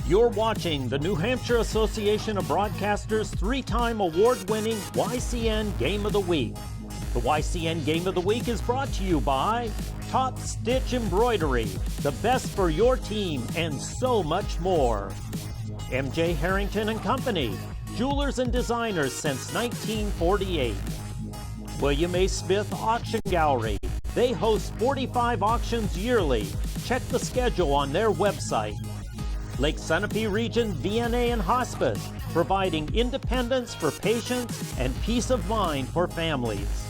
You're watching the New Hampshire Association of Broadcasters' three-time award-winning YCN Game of the Week. The YCN Game of the Week is brought to you by Top Stitch Embroidery, the best for your team, and so much more. MJ Harrington and Company, jewelers and designers since 1948. William A. Smith Auction Gallery. They host 45 auctions yearly. Check the schedule on their website. Lake Sunapee Region VNA and Hospice, providing independence for patients and peace of mind for families.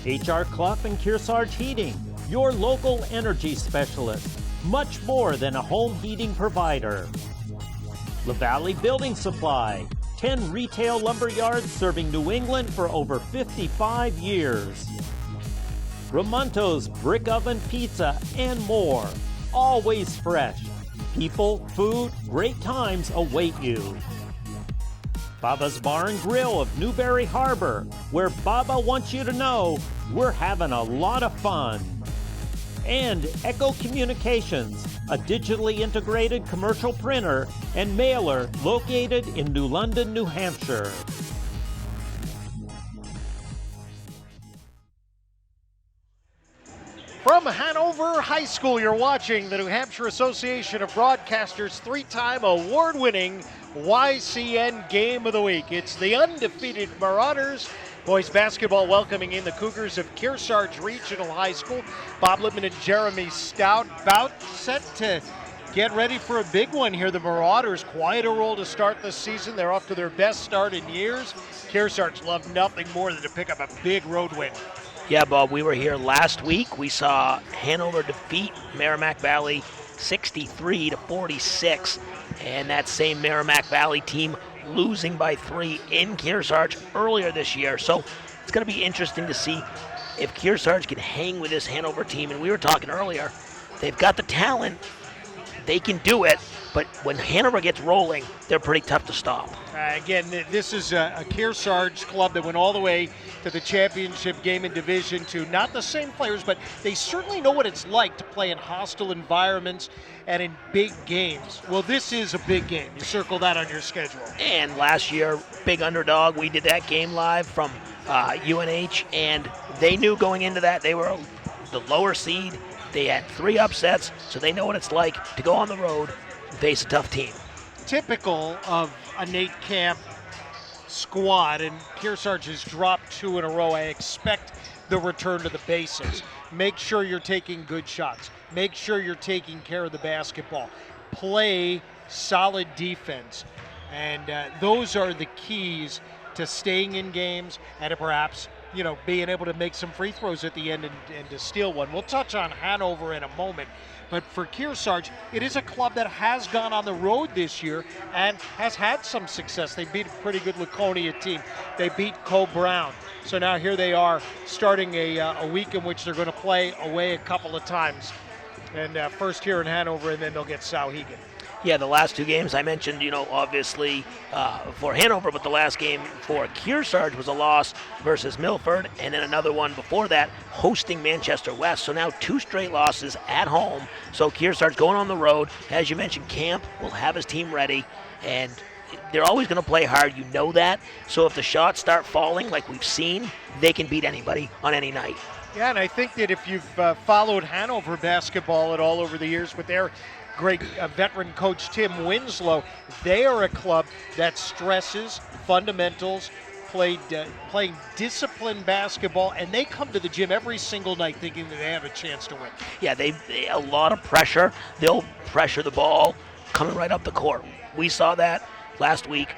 HR Clough and Kearsarge Heating, your local energy specialist, much more than a home heating provider. La Valley Building Supply, 10 retail lumber yards serving New England for over 55 years. Ramonto's Brick Oven Pizza and more, always fresh. People, food, great times await you. Baba's Bar and Grill of Newberry Harbor, where Baba wants you to know we're having a lot of fun. And Echo Communications, a digitally integrated commercial printer and mailer located in New London, New Hampshire. From Hanover High School, you're watching the New Hampshire Association of Broadcasters' three-time award-winning YCN Game of the Week. It's the undefeated Marauders boys basketball welcoming in the Cougars of Kearsarge Regional High School. Bob Lippman and Jeremy Stout about set to get ready for a big one here. The Marauders, quite a roll to start this season. They're off to their best start in years. Kearsarge love nothing more than to pick up a big road win. Yeah, Bob, we were here last week. We saw Hanover defeat Merrimack Valley 63-46, and that same Merrimack Valley team losing by 3 in Kearsarge earlier this year. So it's going to be interesting to see if Kearsarge can hang with this Hanover team. And we were talking earlier, they've got the talent, they can do it, but when Hanover gets rolling, they're pretty tough to stop. Again, this is a Kearsarge club that went all the way to the championship game in Division II. Not the same players, but they certainly know what it's like to play in hostile environments and in big games. Well, this is a big game. You circle that on your schedule. And last year, big underdog, we did that game live from UNH, and they knew going into that they were the lower seed. They had 3 upsets, so they know what it's like to go on the road and face a tough team. Typical of a Nate Camp squad, and Kearsarge has dropped 2 in a row. I expect the return to the basics. Make sure you're taking good shots. Make sure you're taking care of the basketball. Play solid defense. And those are the keys to staying in games and to perhaps, being able to make some free throws at the end and to steal one. We'll touch on Hanover in a moment. But for Kearsarge, it is a club that has gone on the road this year and has had some success. They beat a pretty good Laconia team. They beat Co-Brown. So now here they are starting a week in which they're going to play away a couple of times. And first here in Hanover, and then they'll get Sauhegan. Yeah, the last 2 games I mentioned, obviously for Hanover, but the last game for Kearsarge was a loss versus Milford, and then another one before that, hosting Manchester West. So now 2 straight losses at home. So Kearsarge going on the road. As you mentioned, Camp will have his team ready, and they're always going to play hard. You know that. So if the shots start falling like we've seen, they can beat anybody on any night. Yeah, and I think that if you've followed Hanover basketball at all over the years with their great veteran coach Tim Winslow, they are a club that stresses fundamentals, playing disciplined basketball, and they come to the gym every single night thinking that they have a chance to win. Yeah, they a lot of pressure. They'll pressure the ball coming right up the court. We saw that last week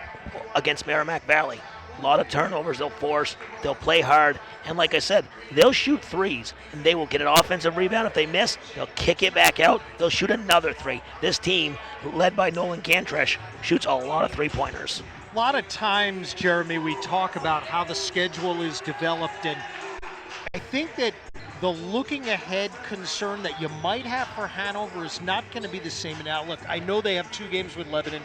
against Merrimack Valley. A lot of turnovers they'll force. They'll play hard. And like I said, they'll shoot threes, and they will get an offensive rebound. If they miss, they'll kick it back out. They'll shoot another three. This team, led by Nolan Gantresh, shoots a lot of three-pointers. A lot of times, Jeremy, we talk about how the schedule is developed, and I think that the looking ahead concern that you might have for Hanover is not going to be the same. Now, look, I know they have 2 games with Lebanon.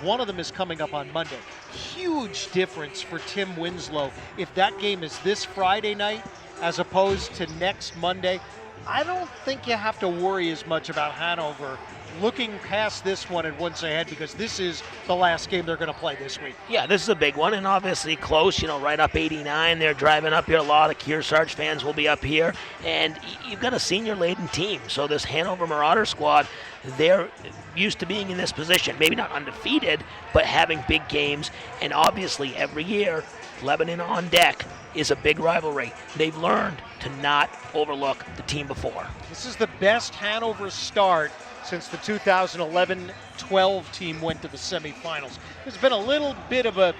One of them is coming up on Monday. Huge difference for Tim Winslow if that game is this Friday night as opposed to next Monday. I don't think you have to worry as much about Hanover looking past this one and once ahead, because this is the last game they're going to play this week. Yeah, this is a big one, and obviously close, right up 89. They're driving up here. A lot of Kearsarge fans will be up here, and you've got a senior-laden team. So this Hanover Marauders squad, they're used to being in this position, maybe not undefeated, but having big games. And obviously every year, Lebanon on deck is a big rivalry. They've learned to not overlook the team before. This is the best Hanover start since the 2011-12 team went to the semifinals. There's been a little bit of a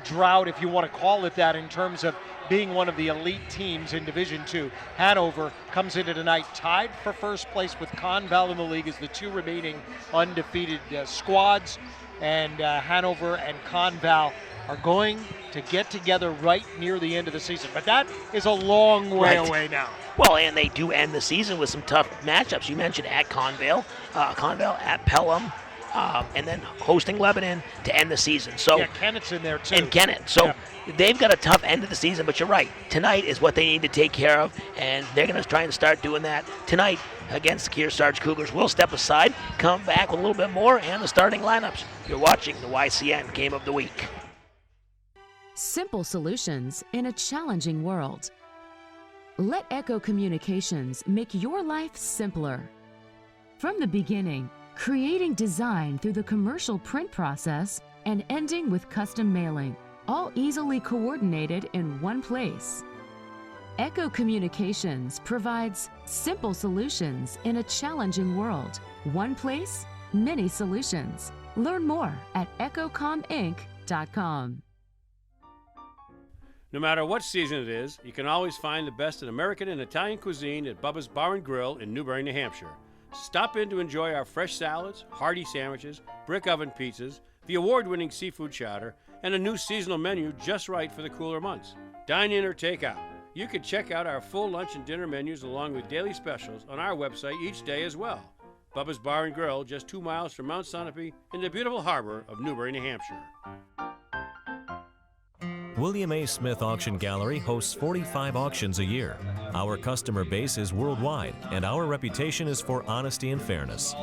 drought, if you want to call it that, in terms of being one of the elite teams in Division II. Hanover comes into tonight tied for first place with Conval in the league as the 2 remaining undefeated squads. And Hanover and Conval are going to get together right near the end of the season. But that is a long way away now. Well, and they do end the season with some tough matchups. You mentioned at Conval, at Pelham, and then hosting Lebanon to end the season. So yeah, Kennett's in there too. And Kennett. So they've got a tough end of the season, but you're right. Tonight is what they need to take care of, and they're going to try and start doing that tonight against the Kearsarge Cougars. We'll step aside, come back with a little bit more, and the starting lineups. You're watching the YCN Game of the Week. Simple solutions in a challenging world. Let Echo Communications make your life simpler. From the beginning, creating design through the commercial print process and ending with custom mailing, all easily coordinated in one place. Echo Communications provides simple solutions in a challenging world. One place, many solutions. Learn more at echocominc.com. No matter what season it is, you can always find the best in American and Italian cuisine at Bubba's Bar and Grill in Newbury, New Hampshire. Stop in to enjoy our fresh salads, hearty sandwiches, brick oven pizzas, the award-winning seafood chowder, and a new seasonal menu just right for the cooler months. Dine in or take out. You can check out our full lunch and dinner menus along with daily specials on our website each day as well. Bubba's Bar and Grill, just 2 miles from Mount Sunapee in the beautiful harbor of Newbury, New Hampshire. William A. Smith Auction Gallery hosts 45 auctions a year. Our customer base is worldwide, and our reputation is for honesty and fairness.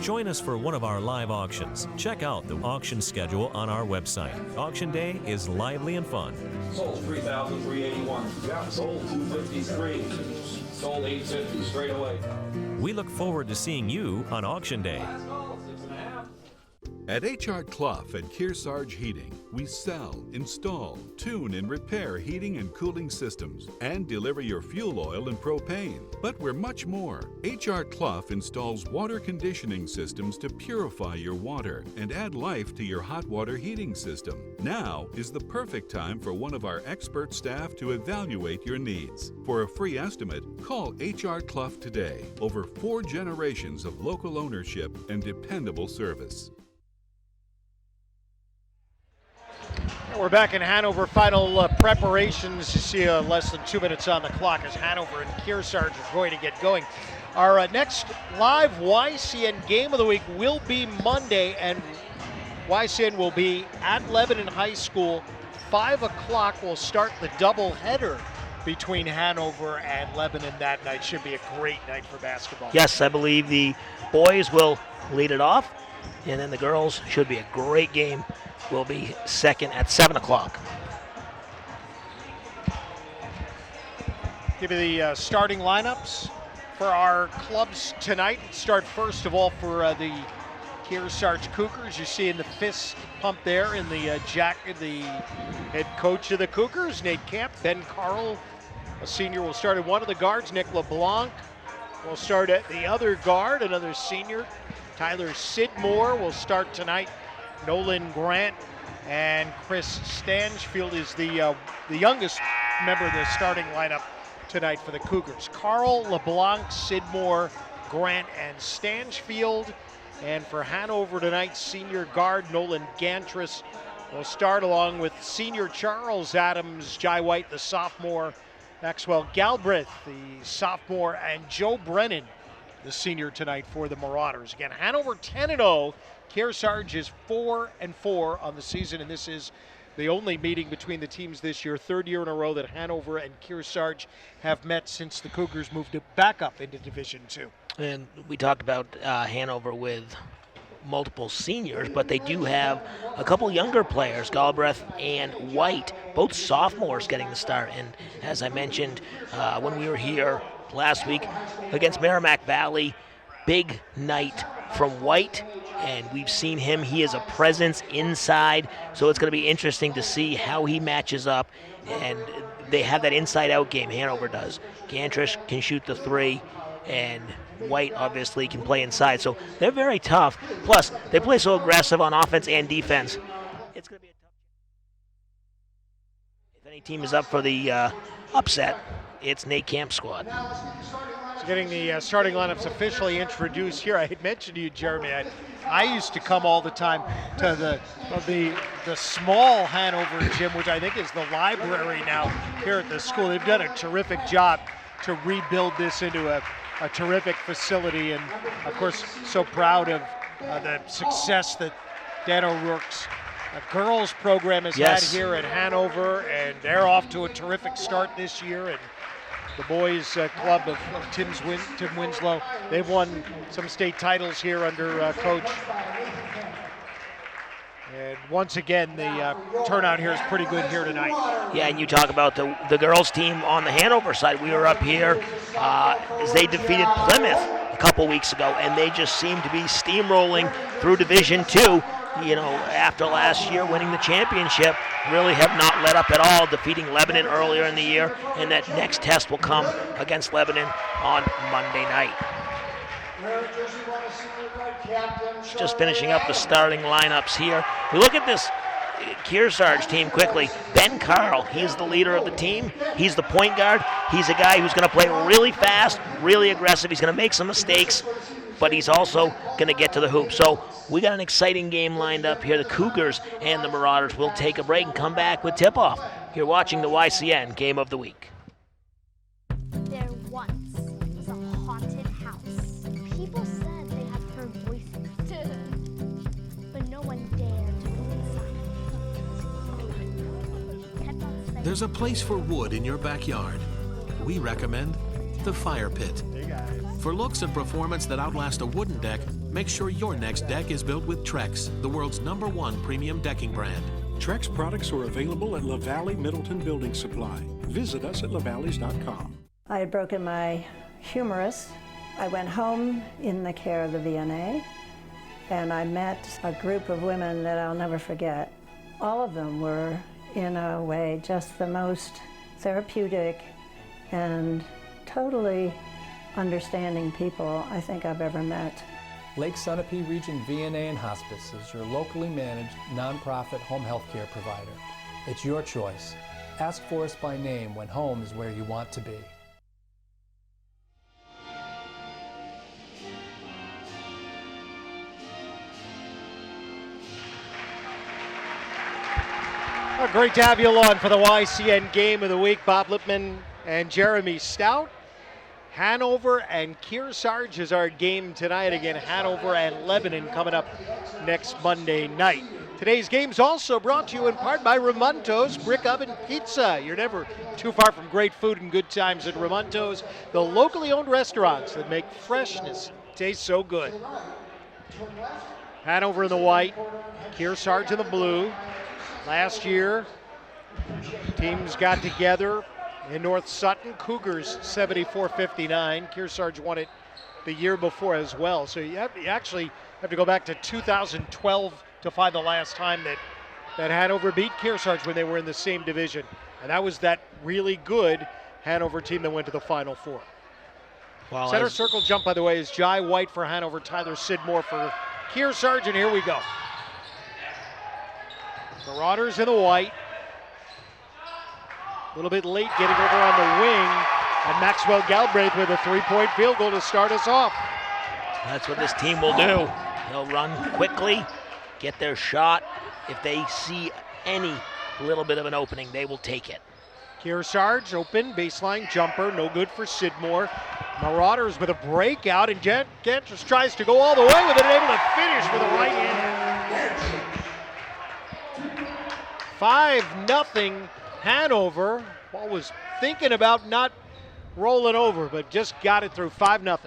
Join us for one of our live auctions. Check out the auction schedule on our website. Auction day is lively and fun. Sold $3,381. Got sold $253. Sold $850 straight away. We look forward to seeing you on auction day. At H.R. Clough and Kearsarge Heating, we sell, install, tune, and repair heating and cooling systems and deliver your fuel oil and propane. But we're much more. H.R. Clough installs water conditioning systems to purify your water and add life to your hot water heating system. Now is the perfect time for one of our expert staff to evaluate your needs. For a free estimate, call H.R. Clough today. Over 4 generations of local ownership and dependable service. We're back in Hanover. Final preparations. You see less than 2 minutes on the clock as Hanover and Kearsarge are going to get going. Our next live YCN Game of the Week will be Monday, and YCN will be at Lebanon High School. 5 o'clock will start the doubleheader between Hanover and Lebanon that night. Should be a great night for basketball. Yes, I believe the boys will lead it off, and then the girls should be a great game. Will be second at 7 o'clock. Give you the starting lineups for our clubs tonight. Start first of all for the Kearsarge Cougars. You see in the fist pump there in the the head coach of the Cougars, Nate Camp. Ben Carl, a senior, will start at one of the guards. Nick LeBlanc will start at the other guard, another senior. Tyler Sidmore will start tonight Nolan Grant, and Chris Stanchfield is the youngest member of the starting lineup tonight for the Cougars. Carl LeBlanc, Sidmore, Grant, and Stanchfield. And for Hanover tonight, senior guard Nolan Gantris will start, along with senior Charles Adams, Jai White, the sophomore, Maxwell Galbraith, the sophomore, and Joe Brennan, the senior tonight for the Marauders. Again, Hanover 10-0. Kearsarge is 4-4 on the season, and this is the only meeting between the teams this year, third year in a row that Hanover and Kearsarge have met since the Cougars moved back up into Division II. And we talked about Hanover with multiple seniors, but they do have a couple younger players, Galbraith and White, both sophomores getting the start. And as I mentioned when we were here last week against Merrimack Valley, big night from White, and we've seen him. He is a presence inside, so it's going to be interesting to see how he matches up. And they have that inside-out game, Hanover does. Gantrish can shoot the three, and White obviously can play inside, so they're very tough. Plus, they play so aggressive on offense and defense. It's going to be a tough. If any team is up for the upset, it's Nate Camp's squad. So getting the starting lineups officially introduced here. I had mentioned to you, Jeremy, I used to come all the time to the small Hanover gym, which I think is the library now here at the school. They've done a terrific job to rebuild this into a terrific facility, and of course so proud of the success that Dan O'Rourke's girls program has had here at Hanover, and they're off to a terrific start this year. And the boys club of Tim Winslow, they've won some state titles here under coach. And once again, the turnout here is pretty good here tonight. Yeah, and you talk about the girls team on the Hanover side. We were up here as they defeated Plymouth a couple weeks ago, and they just seem to be steamrolling through Division II. You know, after last year winning the championship, really have not let up at all, defeating Lebanon earlier in the year, and that next test will come against Lebanon on Monday night. Just finishing up the starting lineups here. We look at this Kearsarge team quickly. Ben Carl, he's the leader of the team. He's the point guard. He's a guy who's going to play really fast, really aggressive. He's going to make some mistakes, but he's also going to get to the hoop. So we got an exciting game lined up here. The Cougars and the Marauders will take a break and come back with tip-off. You're watching the YCN Game of the Week. There once was a haunted house. People said they had heard voices, but no one dared to go inside. There's a place for wood in your backyard. We recommend the Fire Pit. For looks and performance that outlast a wooden deck, make sure your next deck is built with Trex, the world's #1 premium decking brand. Trex products are available at LaValley Middleton Building Supply. Visit us at lavalleys.com. I had broken my humerus. I went home in the care of the VNA, and I met a group of women that I'll never forget. All of them were, in a way, just the most therapeutic and totally understanding people I think I've ever met. Lake Sunapee Region VNA and Hospice is your locally managed nonprofit home health care provider. It's your choice. Ask for us by name when home is where you want to be. Well, great to have you along for the YCN Game of the Week. Bob Lippman and Jeremy Stout. Hanover and Kearsarge is our game tonight. Again, Hanover and Lebanon coming up next Monday night. Today's game's also brought to you in part by Ramonto's Brick Oven Pizza. You're never too far from great food and good times at Ramonto's, the locally owned restaurants that make freshness taste so good. Hanover in the white, Kearsarge in the blue. Last year, teams got together in North Sutton. Cougars 74-59. Kearsarge won it the year before as well. So you actually have to go back to 2012 to find the last time that Hanover beat Kearsarge when they were in the same division. And that was that really good Hanover team that went to the Final Four. Well, center circle jump, by the way, is Jai White for Hanover, Tyler Sidmore for Kearsarge, and here we go. Marauders in the white. A little bit late getting over on the wing. And Maxwell Galbraith with a three-point field goal to start us off. That's what this team will do. They'll run quickly, get their shot. If they see any little bit of an opening, they will take it. Kearsarge open, baseline jumper, no good for Sidmore. Marauders with a breakout, and Gantris tries to go all the way with it, able to finish with a right hand. 5-0 Hanover. Ball was thinking about not rolling over, but just got it through 5-0.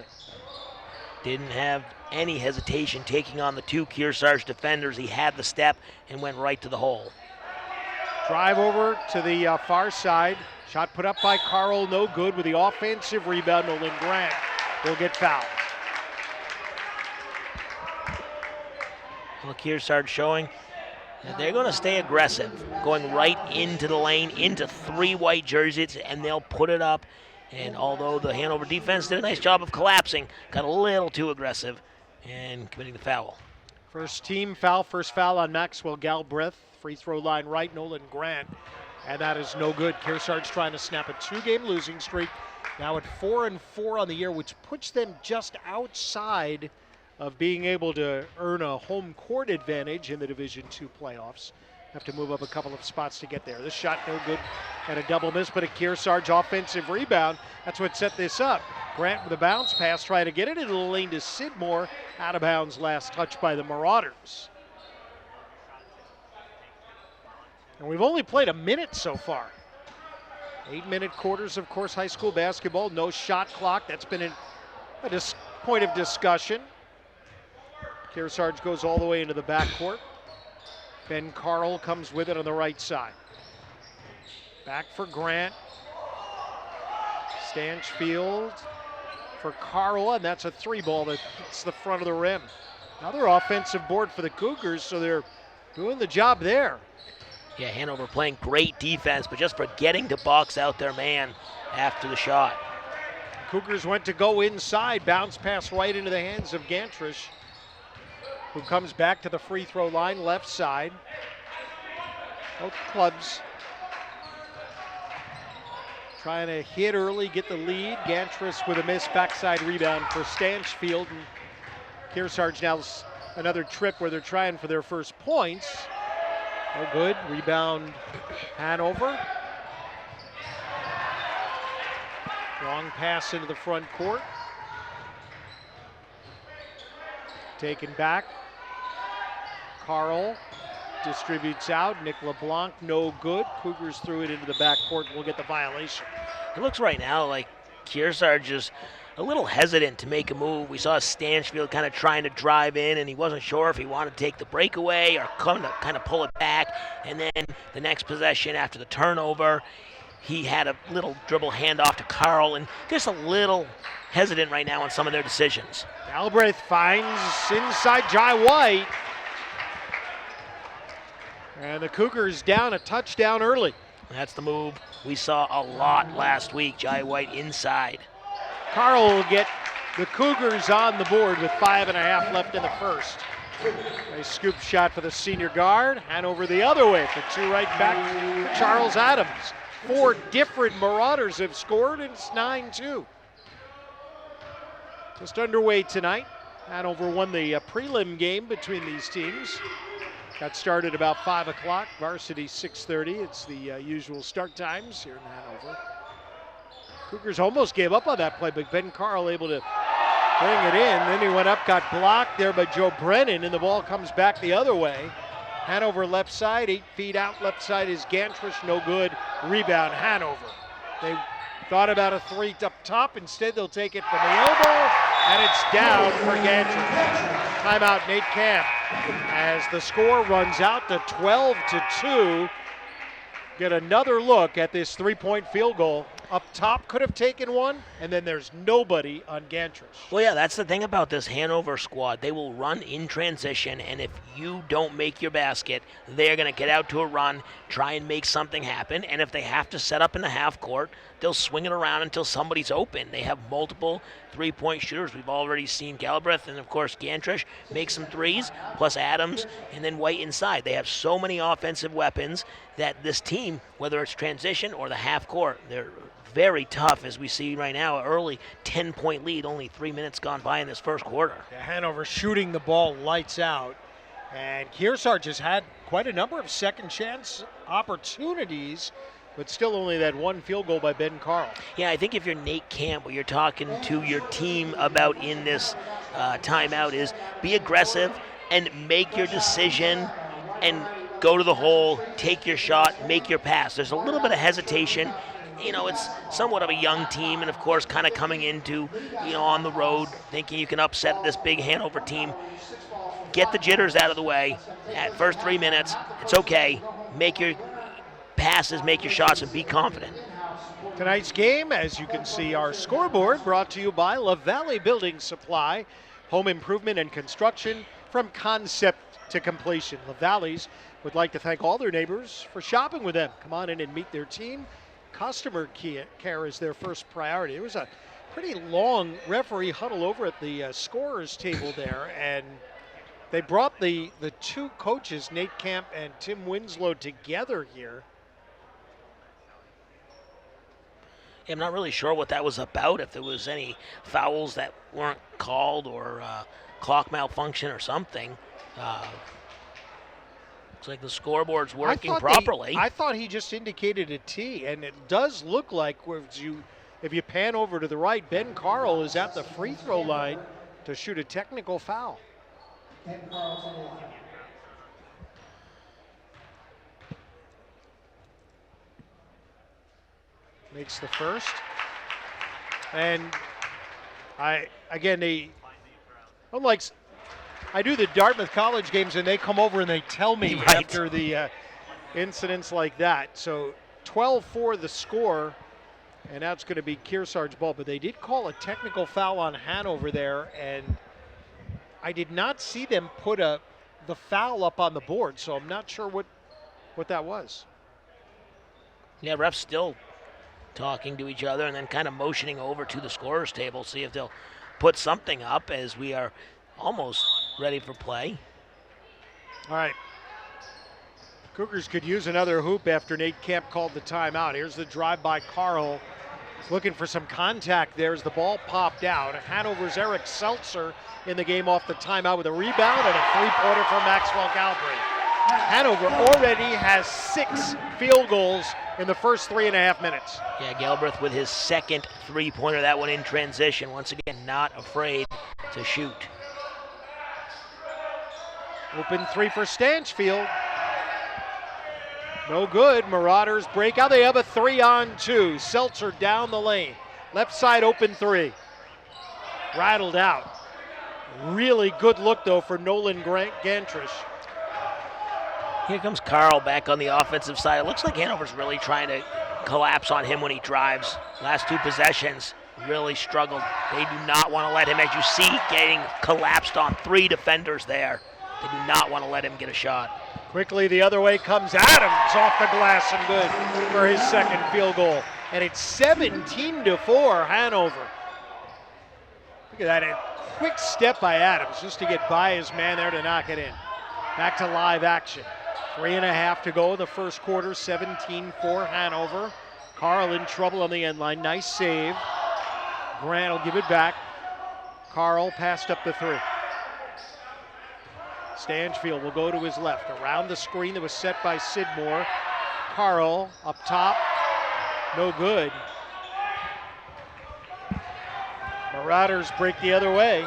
Didn't have any hesitation taking on the two Kearsarge defenders. He had the step and went right to the hole. Drive over to the far side. Shot put up by Carl, no good. With the offensive rebound, Nolan Grant will get fouled. Well, Kearsarge showing that they're going to stay aggressive, going right into the lane, into three white jerseys, and they'll put it up. And although the Hanover defense did a nice job of collapsing, got a little too aggressive and committing the foul. First team foul, first foul on Maxwell Galbraith. Free throw line right, Nolan Grant. And that is no good. Kearsarge trying to snap a two-game losing streak. Now at 4-4 on the year, which puts them just outside of being able to earn a home court advantage in the Division II playoffs. Have to move up a couple of spots to get there. This shot no good and a double miss, but a Kearsarge offensive rebound. That's what set this up. Grant with a bounce pass, trying to get it into the lane to Sidmore. Out of bounds, last touch by the Marauders. And we've only played a minute so far. 8-minute quarters, of course, high school basketball. No shot clock. That's been a point of discussion. Kearsarge goes all the way into the backcourt. Ben Carl comes with it on the right side. Back for Grant. Stanchfield for Carl, and that's a three ball that hits the front of the rim. Another offensive board for the Cougars, so they're doing the job there. Yeah, Hanover playing great defense, but just forgetting to box out their man after the shot. Cougars went to go inside, bounce pass right into the hands of Gantrish, who comes back to the free throw line, left side. Both clubs trying to hit early, get the lead. Gantrish with a missed backside rebound for Stanchfield. And Kearsarge now another trip where they're trying for their first points. No good. Rebound Hanover. Long pass into the front court. Taken back. Carl distributes out. Nick LeBlanc, no good. Cougars threw it into the backcourt. We'll get the violation. It looks right now like Kearsarge is a little hesitant to make a move. We saw Stanchfield kind of trying to drive in, and he wasn't sure if he wanted to take the breakaway or come to kind of pull it back. And then the next possession after the turnover, he had a little dribble handoff to Carl, and just a little hesitant right now on some of their decisions. Galbraith finds inside Jai White. And the Cougars down a touchdown early. That's the move we saw a lot last week. Jai White inside. Carl will get the Cougars on the board with 5.5 left in the first. A scoop shot for the senior guard. Hanover the other way for two right back for Charles Adams. 4 different Marauders have scored, and it's 9-2. Just underway tonight. Hanover won the prelim game between these teams. Got started about 5 o'clock. Varsity 6:30. It's the usual start times here in Hanover. Cougars almost gave up on that play, but Ben Carl able to bring it in. Then he went up, got blocked there by Joe Brennan, and the ball comes back the other way. Hanover left side, 8 feet out. Left side is Gantrish, no good. Rebound, Hanover. They thought about a three up top. Instead, they'll take it from the elbow, and it's down for Gantrish. Timeout, Nate Camp, as the score runs out to 12-2. Get another look at this three-point field goal. Up top could have taken one, and then there's nobody on Gantrish. Well, yeah, that's the thing about this Hanover squad. They will run in transition, and if you don't make your basket, they're going to get out to a run, try and make something happen, and if they have to set up in the half court, they'll swing it around until somebody's open. They have multiple three-point shooters. We've already seen Galbraith and, of course, Gantrish make some threes, plus Adams, and then White inside. They have so many offensive weapons that this team, whether it's transition or the half court, they're very tough, as we see right now. Early 10-point lead, only 3 minutes gone by in this first quarter. Yeah, Hanover shooting the ball lights out. And Kearsarge has had quite a number of second chance opportunities, but still only that one field goal by Ben Carl. Yeah, I think if you're Nate Camp, what you're talking to your team about in this timeout is be aggressive and make your decision and go to the hole, take your shot, make your pass. There's a little bit of hesitation. You know, it's somewhat of a young team, and of course kind of coming into, on the road, thinking you can upset this big Hanover team. Get the jitters out of the way at first 3 minutes. It's okay. Make your passes, make your shots, and be confident. Tonight's game, as you can see, our scoreboard brought to you by La Valley Building Supply, home improvement and construction from concept to completion. La Valley's would like to thank all their neighbors for shopping with them. Come on in and meet their team. Customer care is their first priority. It was a pretty long referee huddle over at the scorer's table there, and they brought the two coaches, Nate Camp and Tim Winslow, together here. I'm not really sure what that was about, if there was any fouls that weren't called or clock malfunction or something. Looks like the scoreboard's working properly. I thought he just indicated a T, and it does look like if you pan over to the right, Ben Carl is at the free throw line to shoot a technical foul. Makes the first. And unlike I do the Dartmouth College games, and they come over and they tell me after the incidents like that. So 12-4 the score, and now it's going to be Kearsarge ball. But they did call a technical foul on Hanover there, and I did not see them put the foul up on the board, so I'm not sure what that was. Yeah, refs still talking to each other and then kind of motioning over to the scorer's table, see if they'll put something up as we are almost ready for play. All right. Cougars could use another hoop after Nate Camp called the timeout. Here's the drive by Carl. Looking for some contact there as the ball popped out. Hanover's Eric Seltzer in the game off the timeout with a rebound and a three-pointer from Maxwell Galbraith. Hanover already has 6 field goals in the first 3.5 minutes. Yeah, Galbraith with his second three-pointer, that one in transition. Once again, not afraid to shoot. Open three for Stanchfield. No good. Marauders break out. They have a 3-on-2. Seltzer down the lane. Left side open three. Rattled out. Really good look, though, for Nolan Gantrish. Here comes Carl back on the offensive side. It looks like Hanover's really trying to collapse on him when he drives. Last 2 possessions, really struggled. They do not want to let him, as you see, getting collapsed on 3 defenders there. They do not want to let him get a shot. Quickly the other way comes Adams off the glass and good for his second field goal. And it's 17-4 Hanover. Look at that, a quick step by Adams just to get by his man there to knock it in. Back to live action. 3.5 to go in the first quarter, 17-4 Hanover. Carl in trouble on the end line, nice save. Grant will give it back. Carl passed up the 3. Stanchfield will go to his left, around the screen that was set by Sidmore. Carl up top, no good. Marauders break the other way.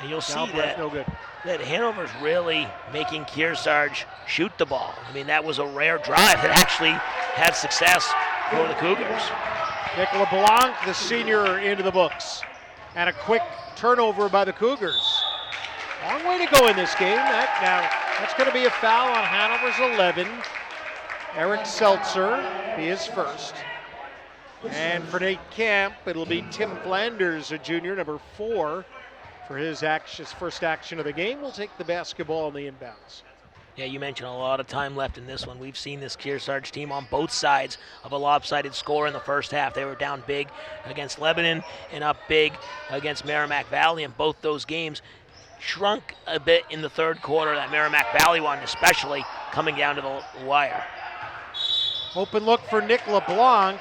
And you'll see no good. that Hanover's really making Kearsarge shoot the ball. I mean, that was a rare drive that actually had success for the Cougars. Nick LeBlanc, the senior, into the books. And a quick turnover by the Cougars. Long way to go in this game. That's going to be a foul on Hanover's 11. Eric Seltzer be his first. And for Nate Camp, it'll be Tim Flanders, a junior, number 4, for his first action of the game. We'll take the basketball on the inbounds. Yeah, you mentioned a lot of time left in this one. We've seen this Kearsarge team on both sides of a lopsided score in the first half. They were down big against Lebanon and up big against Merrimack Valley, and both those games shrunk a bit in the third quarter. That Merrimack Valley one especially coming down to the wire. Open look for Nick LeBlanc,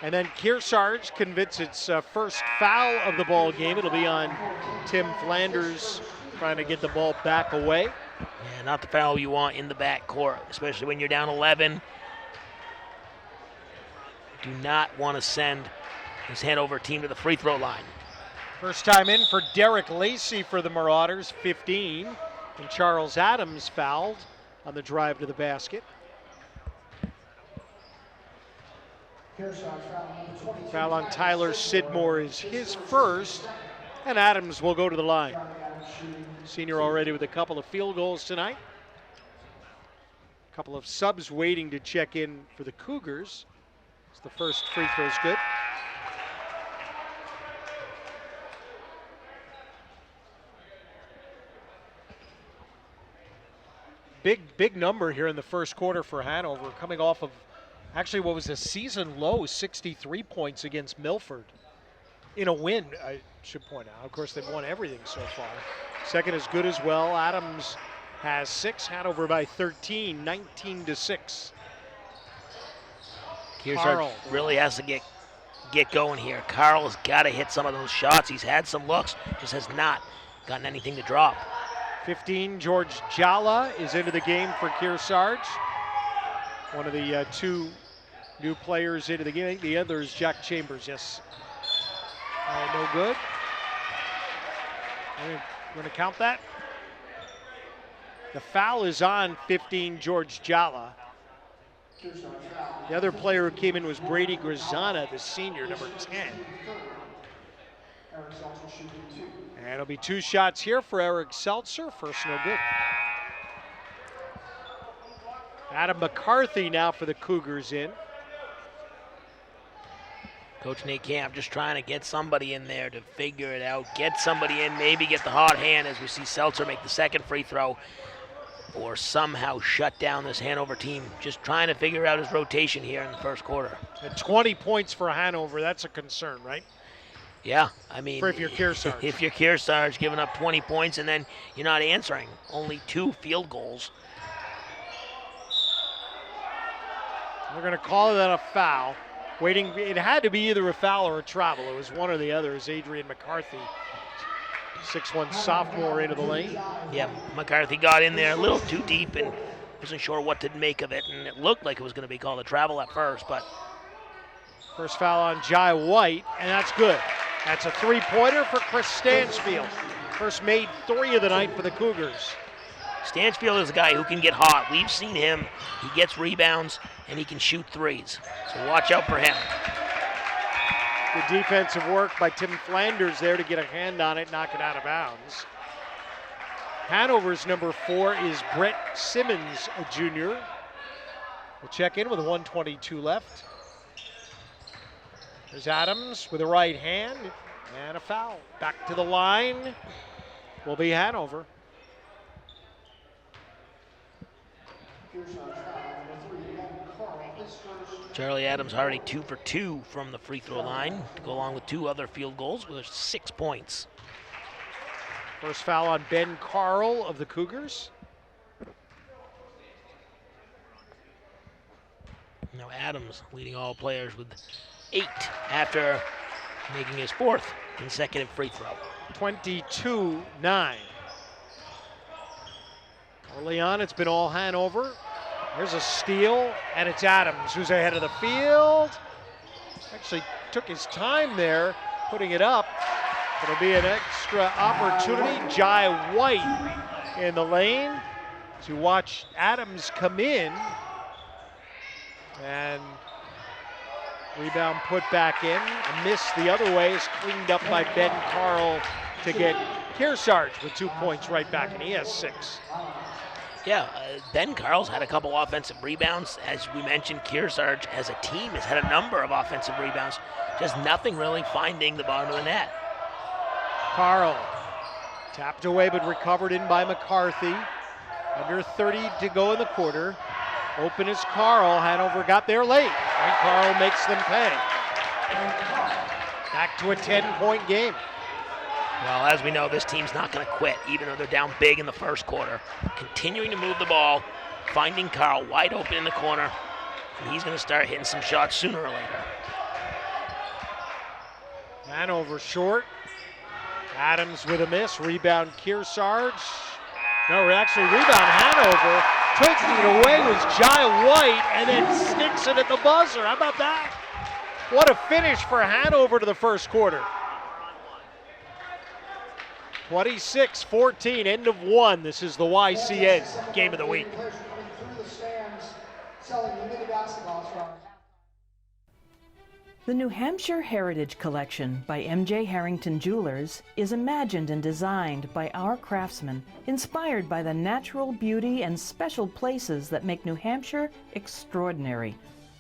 and then Kearsarge commits its first foul of the ball game. It'll be on Tim Flanders trying to get the ball back away. Yeah, not the foul you want in the backcourt, especially when you're down 11. Do not want to send this Hanover team to the free throw line. First time in for Derek Lacey for the Marauders, 15. And Charles Adams fouled on the drive to the basket. Foul on Tyler Sidmore is his first, and Adams will go to the line. Senior already with a couple of field goals tonight. A couple of subs waiting to check in for the Cougars. It's the first free throw's good. Big number here in the first quarter for Hanover, coming off of actually what was a season low, 63 points against Milford. In a win, I should point out. Of course, they've won everything so far. Second is good as well. Adams has 6. Hanover by 13, 19-6. Kearsarge really has to get going here. Carl's got to hit some of those shots. He's had some looks, just has not gotten anything to drop. 15, George Jala is into the game for Kearsarge. One of the two new players into the game. The other is Jack Chambers, yes. No good. We're going to count that. The foul is on 15, George Jala. The other player who came in was Brady Grisana, the senior, number 10. And it'll be 2 shots here for Eric Seltzer. First, no good. Adam McCarthy now for the Cougars in. Coach Nate Camp just trying to get somebody in there to figure it out. Get somebody in, maybe get the hot hand as we see Seltzer make the second free throw, or somehow shut down this Hanover team. Just trying to figure out his rotation here in the first quarter. And 20 points for Hanover, that's a concern, right? Yeah, I mean, for if you're Kearsarge. If you're Kearsarge, giving up 20 points and then you're not answering, only 2 field goals. We're going to call that a foul. Waiting, it had to be either a foul or a travel. It was one or the other as Adrian McCarthy, 6'1" sophomore, into the lane. Yeah, McCarthy got in there a little too deep and wasn't sure what to make of it, and it looked like it was going to be called a travel at first, but. First foul on Jai White, and that's good. That's a 3-pointer for Chris Stansfield. First made 3 of the night for the Cougars. Stansfield is a guy who can get hot. We've seen him. He gets rebounds, and he can shoot threes. So watch out for him. Good defensive work by Tim Flanders there to get a hand on it, knock it out of bounds. Hanover's number 4 is Brett Simmons, a junior. We'll check in with 1:22 left. There's Adams with a right hand and a foul. Back to the line will be Hanover. Charlie Adams already 2 for 2 from the free throw line to go along with 2 other field goals with 6 points. First foul on Ben Carl of the Cougars. Now Adams leading all players with 8 after making his 4th consecutive free throw. 22-9. Early on, it's been all Hanover. There's a steal, and it's Adams who's ahead of the field. Actually took his time there, putting it up. It'll be an extra opportunity. Jai White in the lane to watch Adams come in. And rebound put back in. A miss the other way is cleaned up by Ben Carl to get Kearsarge with 2 points right back, and he has 6. Yeah, Ben Carl's had a couple offensive rebounds. As we mentioned, Kearsarge as a team has had a number of offensive rebounds. Just nothing really finding the bottom of the net. Carl tapped away but recovered in by McCarthy. Under 30 to go in the quarter. Open is Carl. Hanover got there late, and Carl makes them pay. Back to a 10-point game. Well, as we know, this team's not going to quit, even though they're down big in the first quarter. Continuing to move the ball, finding Carl wide open in the corner, and he's going to start hitting some shots sooner or later. Hanover short. Adams with a miss. Rebound Kearsarge. No, actually rebound Hanover. Taking it away was Jai White and then sticks it at the buzzer. How about that? What a finish for Hanover to the first quarter. 26-14, end of one. This is the YCN Game of the Week. The New Hampshire Heritage Collection by M.J. Harrington Jewelers is imagined and designed by our craftsmen, inspired by the natural beauty and special places that make New Hampshire extraordinary.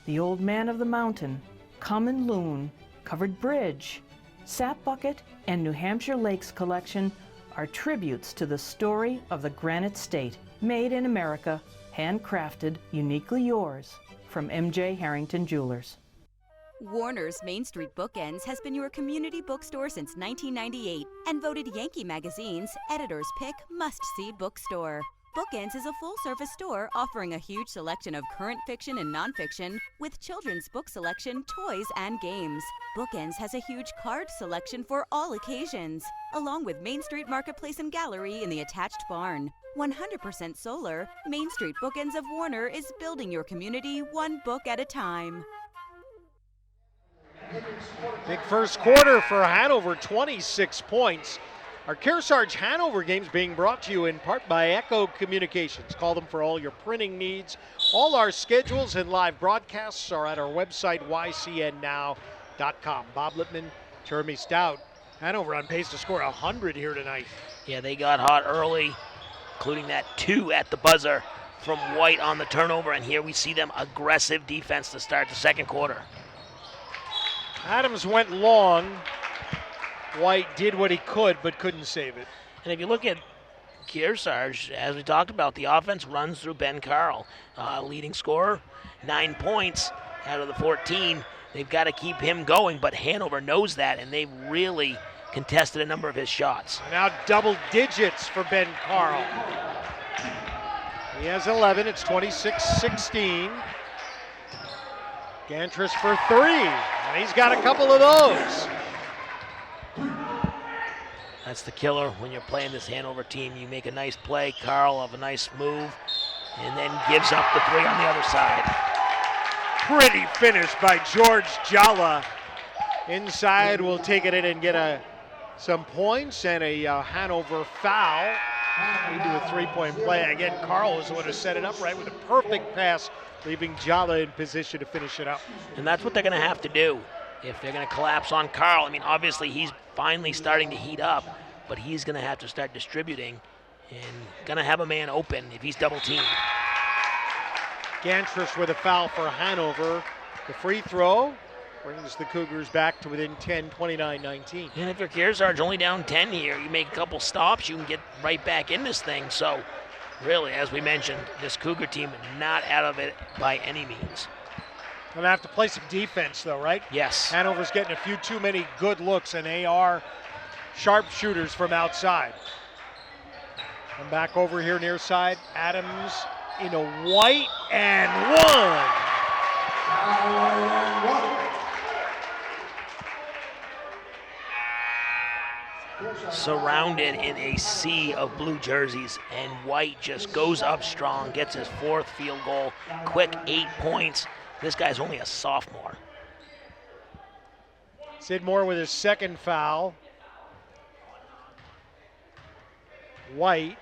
The Old Man of the Mountain, Common Loon, Covered Bridge, Sap Bucket, and New Hampshire Lakes Collection are tributes to the story of the Granite State, made in America, handcrafted, uniquely yours, from M.J. Harrington Jewelers. Warner's Main Street Bookends has been your community bookstore since 1998 and voted Yankee Magazine's Editor's Pick Must-See Bookstore. Bookends is a full-service store offering a huge selection of current fiction and nonfiction with children's book selection, toys, and games. Bookends has a huge card selection for all occasions, along with Main Street Marketplace and Gallery in the attached barn. 100% solar, Main Street Bookends of Warner is building your community one book at a time. Big first quarter for Hanover, 26 points. Our Kearsarge Hanover games being brought to you in part by Echo Communications. Call them for all your printing needs. All our schedules and live broadcasts are at our website, ycnnow.com. Bob Lippman, Jeremy Stout. Hanover on pace to score 100 here tonight. Yeah, they got hot early, including that 2 at the buzzer from White on the turnover, and here we see them aggressive defense to start the second quarter. Adams went long. White did what he could, but couldn't save it. And if you look at Kearsarge, as we talked about, the offense runs through Ben Carl. Leading scorer, 9 points out of the 14. They've got to keep him going, but Hanover knows that, and they've really contested a number of his shots. Now double digits for Ben Carl. He has 11. It's 26-16. Gantris for 3, and he's got a couple of those. That's the killer when you're playing this Hanover team. You make a nice play, Carl of a nice move, and then gives up the 3 on the other side. Pretty finish by George Jalla. Inside will take it in and get some points and a Hanover foul. Into a 3-point play. Again, Carl is the one who set it up right with a perfect pass, leaving Jalla in position to finish it up. And that's what they're going to have to do if they're going to collapse on Carl. I mean, obviously he's finally starting to heat up, but he's going to have to start distributing and going to have a man open if he's double teamed. Gantris with a foul for Hanover. The free throw brings the Cougars back to within 10, 29-19. And if you're Kearsarge only down 10 here, you make a couple stops, you can get right back in this thing. So really, as we mentioned, this Cougar team not out of it by any means. Gonna have to play some defense though, right? Yes. Hanover's getting a few too many good looks, and they are sharpshooters from outside. Come back over here near side. Adams in a White and one. Surrounded in a sea of blue jerseys, and White just goes up strong, gets his 4th field goal, quick 8 points. This guy's only a sophomore. Sid Moore with his 2nd foul. White.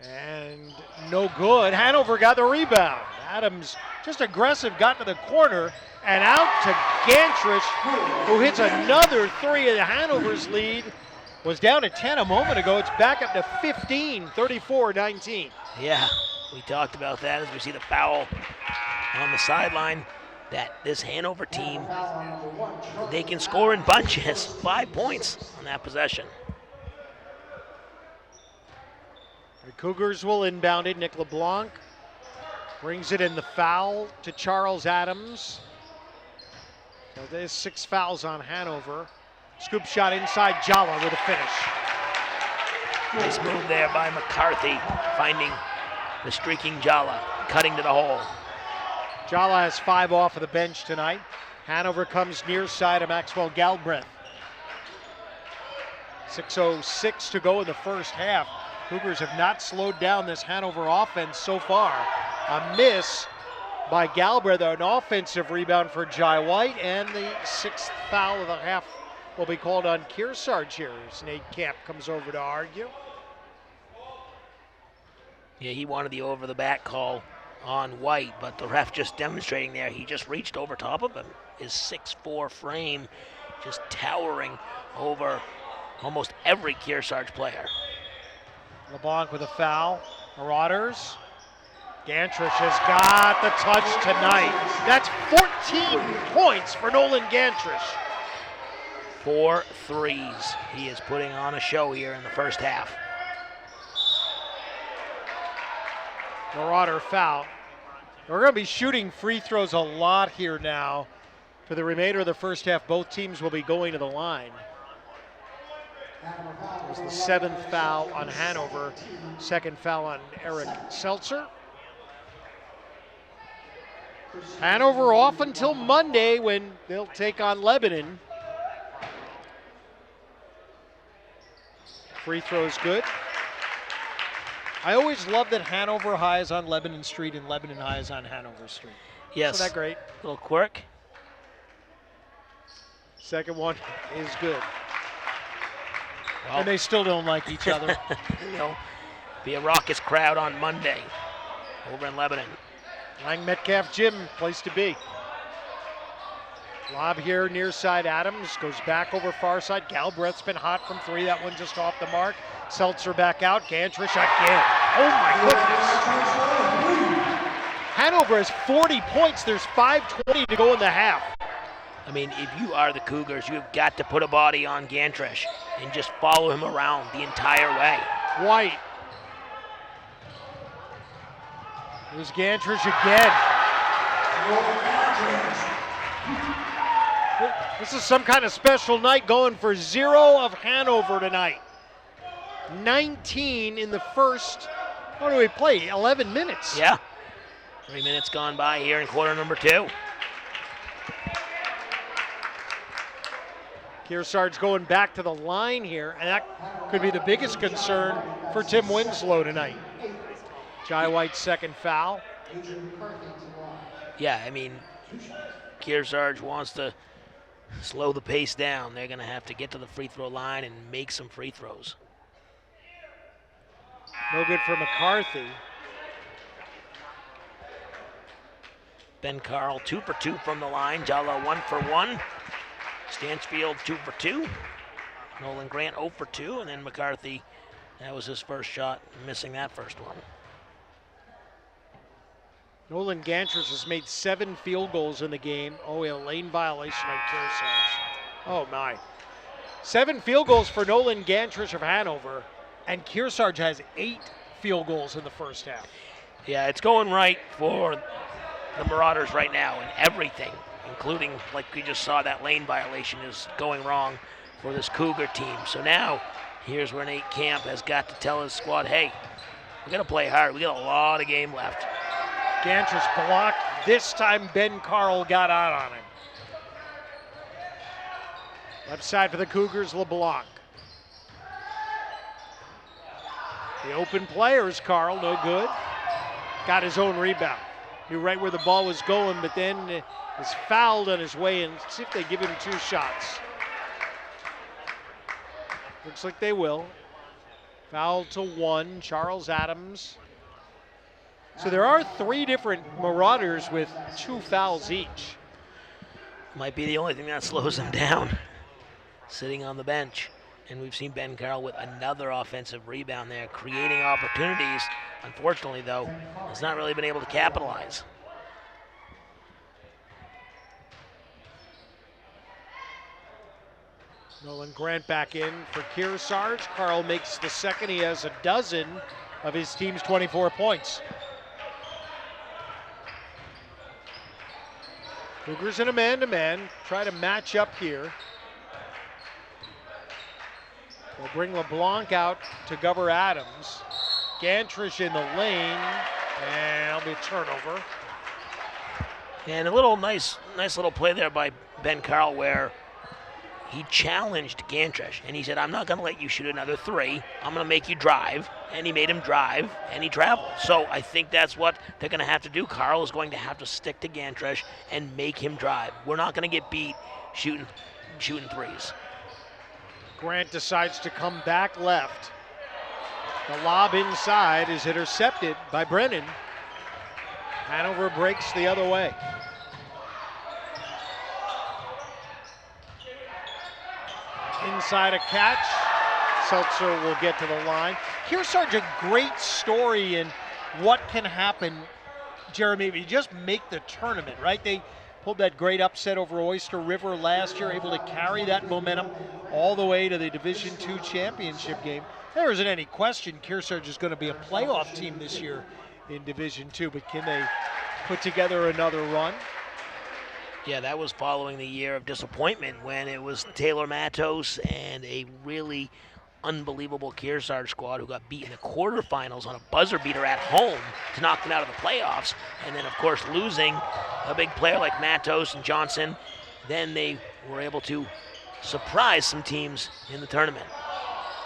And no good. Hanover got the rebound. Adams just aggressive, got to the corner and out to Gantris, who hits another 3 of Hanover's lead. Was down to 10 a moment ago. It's back up to 15, 34-19. Yeah, we talked about that as we see the foul on the sideline. That this Hanover team, they can score in bunches. 5 points on that possession. The Cougars will inbound it. Nick LeBlanc brings it in, the foul to Charles Adams. So there's 6 fouls on Hanover. Scoop shot inside, Jala with a finish. Nice move there by McCarthy, finding the streaking Jala, cutting to the hole. Jala has 5 off of the bench tonight. Hanover comes near side of Maxwell Galbraith. 6:06 to go in the first half. Cougars have not slowed down this Hanover offense so far. A miss by Galbraith, an offensive rebound for Jai White, and the 6th foul of the half will be called on Kearsarge here as Nate Camp comes over to argue. Yeah, he wanted the over-the-back call on White, but the ref just demonstrating there, he just reached over top of him. His 6'4" frame just towering over almost every Kearsarge player. LeBlanc with a foul. Marauders. Gantrish has got the touch tonight. That's 14 points for Nolan Gantrish. 4 threes. He is putting on a show here in the first half. Marauder foul. We're going to be shooting free throws a lot here now. For the remainder of the first half, both teams will be going to the line. It was the 7th foul on Hanover, 2nd foul on Eric Seltzer. Hanover off until Monday when they'll take on Lebanon. Free throws good. I always love that Hanover High is on Lebanon Street and Lebanon High is on Hanover Street. Yes. Isn't that great? Little quirk. Second one is good. Well, and they still don't like each other. There'll be a raucous crowd on Monday over in Lebanon. Lang Metcalf Gym, place to be. Lob here near side. Adams goes back over far side. Galbraith's been hot from 3. That one just off the mark. Seltzer back out. Gantrish again. Oh my goodness. Hanover has 40 points. There's 5:20 to go in the half. I mean, if you are the Cougars, you've got to put a body on Gantrish and just follow him around the entire way. White. Here's Gantrish again. This is some kind of special night going for 0 of Hanover tonight. 19 in the first, what do we play, 11 minutes? Yeah. 3 minutes gone by here in quarter number 2. Kearsarge going back to the line here, and that could be the biggest concern for Tim Winslow tonight. Jai White's 2nd foul. Yeah, I mean, Kearsarge wants to slow the pace down. They're going to have to get to the free throw line and make some free throws. No good for McCarthy. Ben Carl 2 for 2 from the line. Jala 1 for 1. Stanchfield 2 for 2. Nolan Grant 0 for 2. And then McCarthy, that was his first shot, missing that first one. Nolan Gantrish has made 7 field goals in the game. Oh, a lane violation on Kearsarge. Oh, my. 7 field goals for Nolan Gantrish of Hanover, and Kearsarge has 8 field goals in the first half. Yeah, it's going right for the Marauders right now, and everything, including, like we just saw, that lane violation is going wrong for this Cougar team. So now, here's where Nate Camp has got to tell his squad, hey, we got to play hard. We got a lot of game left. Gantrish blocked. This time Ben Carl got out on him. Left side for the Cougars, LeBlanc. The open players, Carl, no good. Got his own rebound. Knew right where the ball was going, but then was fouled on his way in. See if they give him 2 shots. Looks like they will. Foul to 1, Charles Adams. So there are 3 different Marauders with 2 fouls each. Might be the only thing that slows them down, sitting on the bench. And we've seen Ben Carl with another offensive rebound there, creating opportunities. Unfortunately, though, has not really been able to capitalize. Nolan Grant back in for Kearsarge. Carl makes the second. He has a dozen of his team's 24 points. Cougars in a man-to-man, try to match up here. They'll bring LeBlanc out to cover Adams. Gantrish in the lane, and it'll be a turnover. And a little nice little play there by Ben Carl where he challenged Gantrish, and he said, I'm not going to let you shoot another three. I'm going to make you drive. And he made him drive, and he traveled. So I think that's what they're going to have to do. Carl is going to have to stick to Gantrish and make him drive. We're not going to get beat shooting threes. Grant decides to come back left. The lob inside is intercepted by Brennan. Hanover breaks the other way. Inside a catch. Seltzer will get to the line. Kearsarge, a great story in what can happen, Jeremy, if you just make the tournament, right? They pulled that great upset over Oyster River last year, able to carry that momentum all the way to the Division II championship game. There isn't any question Kearsarge is going to be a playoff team this year in Division II, but can they put together another run? Yeah, that was following the year of disappointment when it was Taylor Matos and a really unbelievable Kearsarge squad who got beat in the quarterfinals on a buzzer beater at home to knock them out of the playoffs. And then, of course, losing a big player like Matos and Johnson. Then they were able to surprise some teams in the tournament.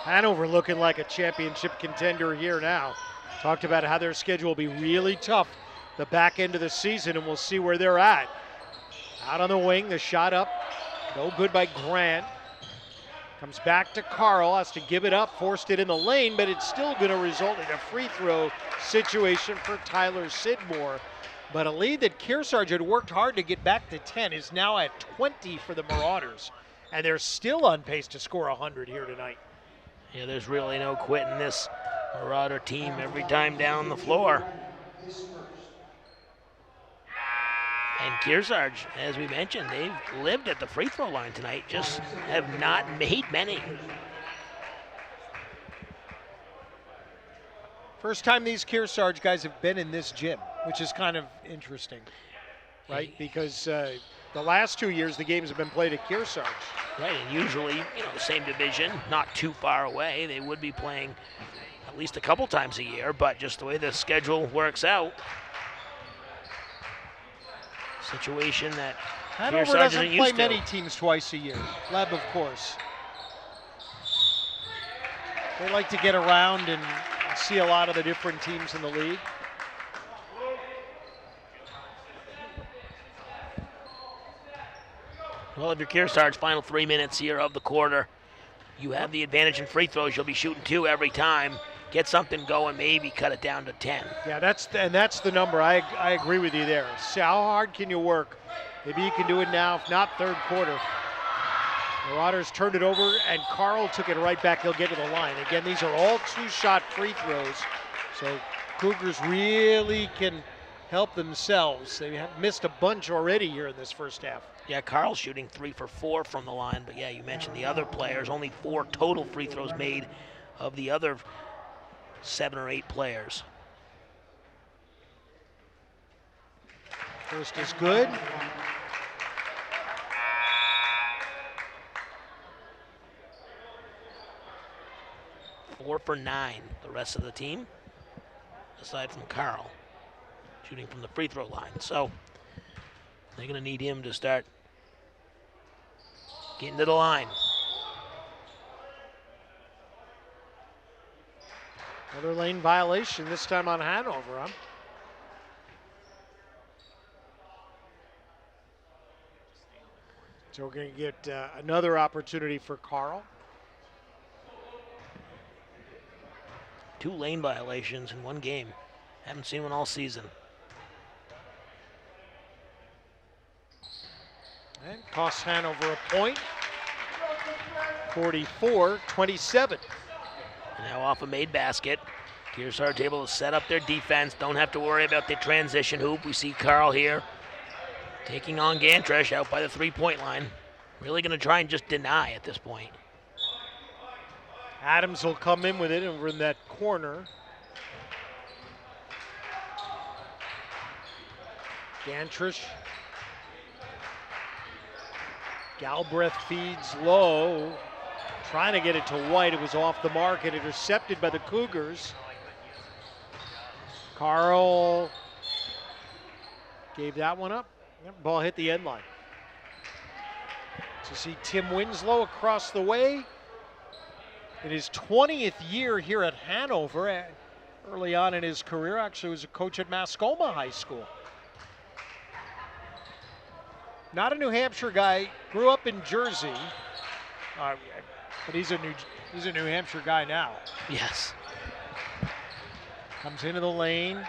Hanover looking like a championship contender here now. Talked about how their schedule will be really tough the back end of the season, and we'll see where they're at. Out on the wing, the shot up, no good by Grant. Comes back to Carl, has to give it up, forced it in the lane, but it's still going to result in a free throw situation for Tyler Sidmore. But a lead that Kearsarge had worked hard to get back to 10 is now at 20 for the Marauders. And they're still on pace to score 100 here tonight. Yeah, there's really no quitting this Marauder team every time down the floor. And Kearsarge, as we mentioned, they've lived at the free throw line tonight, just have not made many. First time these Kearsarge guys have been in this gym, which is kind of interesting, right? Because the last 2 years, the games have been played at Kearsarge. Right, and usually, same division, not too far away. They would be playing at least a couple times a year, but just the way the schedule works out, situation that Hanover doesn't play many teams twice a year. Leb, of course. They like to get around and see a lot of the different teams in the league. Well, if you're Kearsarge, final 3 minutes here of the quarter, you have the advantage in free throws. You'll be shooting 2 every time. Get something going, maybe cut it down to 10. Yeah, that's the number. I agree with you there. So how hard can you work? Maybe you can do it now, if not third quarter. Marauders turned it over, and Carl took it right back. He'll get to the line. Again, these are all 2-shot free throws, so Cougars really can help themselves. They have missed a bunch already here in this first half. Yeah, Carl's shooting 3 for 4 from the line, but yeah, you mentioned the other players. Only 4 total free throws made of the other 7 or 8 players. First is good. Four for 9, the rest of the team, aside from Carl, shooting from the free throw line. So they're going to need him to start getting to the line. Another lane violation, this time on Hanover, huh? So we're going to get another opportunity for Carl. 2 lane violations in 1 game. Haven't seen one all season. And costs Hanover a point. 44-27. Now off a made basket. Kearsarge able to set up their defense. Don't have to worry about the transition hoop. We see Carl here taking on Gantrish out by the 3-point line. Really going to try and just deny at this point. Adams will come in with it over in that corner. Gantrish. Galbraith feeds low. Trying to get it to White. It was off the mark and intercepted by the Cougars. Carl gave that one up. Yep, ball hit the end line. To see Tim Winslow across the way. In his 20th year here at Hanover, early on in his career, actually was a coach at Mascoma High School. Not a New Hampshire guy, grew up in Jersey, but he's a New Hampshire guy now. Yes. Comes into the lane,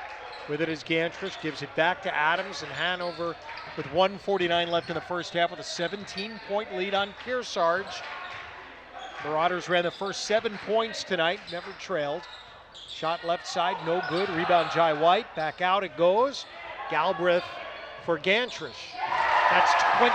with it is Gantrish, gives it back to Adams, and Hanover with 1:49 left in the first half with a 17-point lead on Kearsarge. Marauders ran the first 7 points tonight, never trailed. Shot left side, no good. Rebound Jai White, back out it goes. Galbraith for Gantrish. That's 22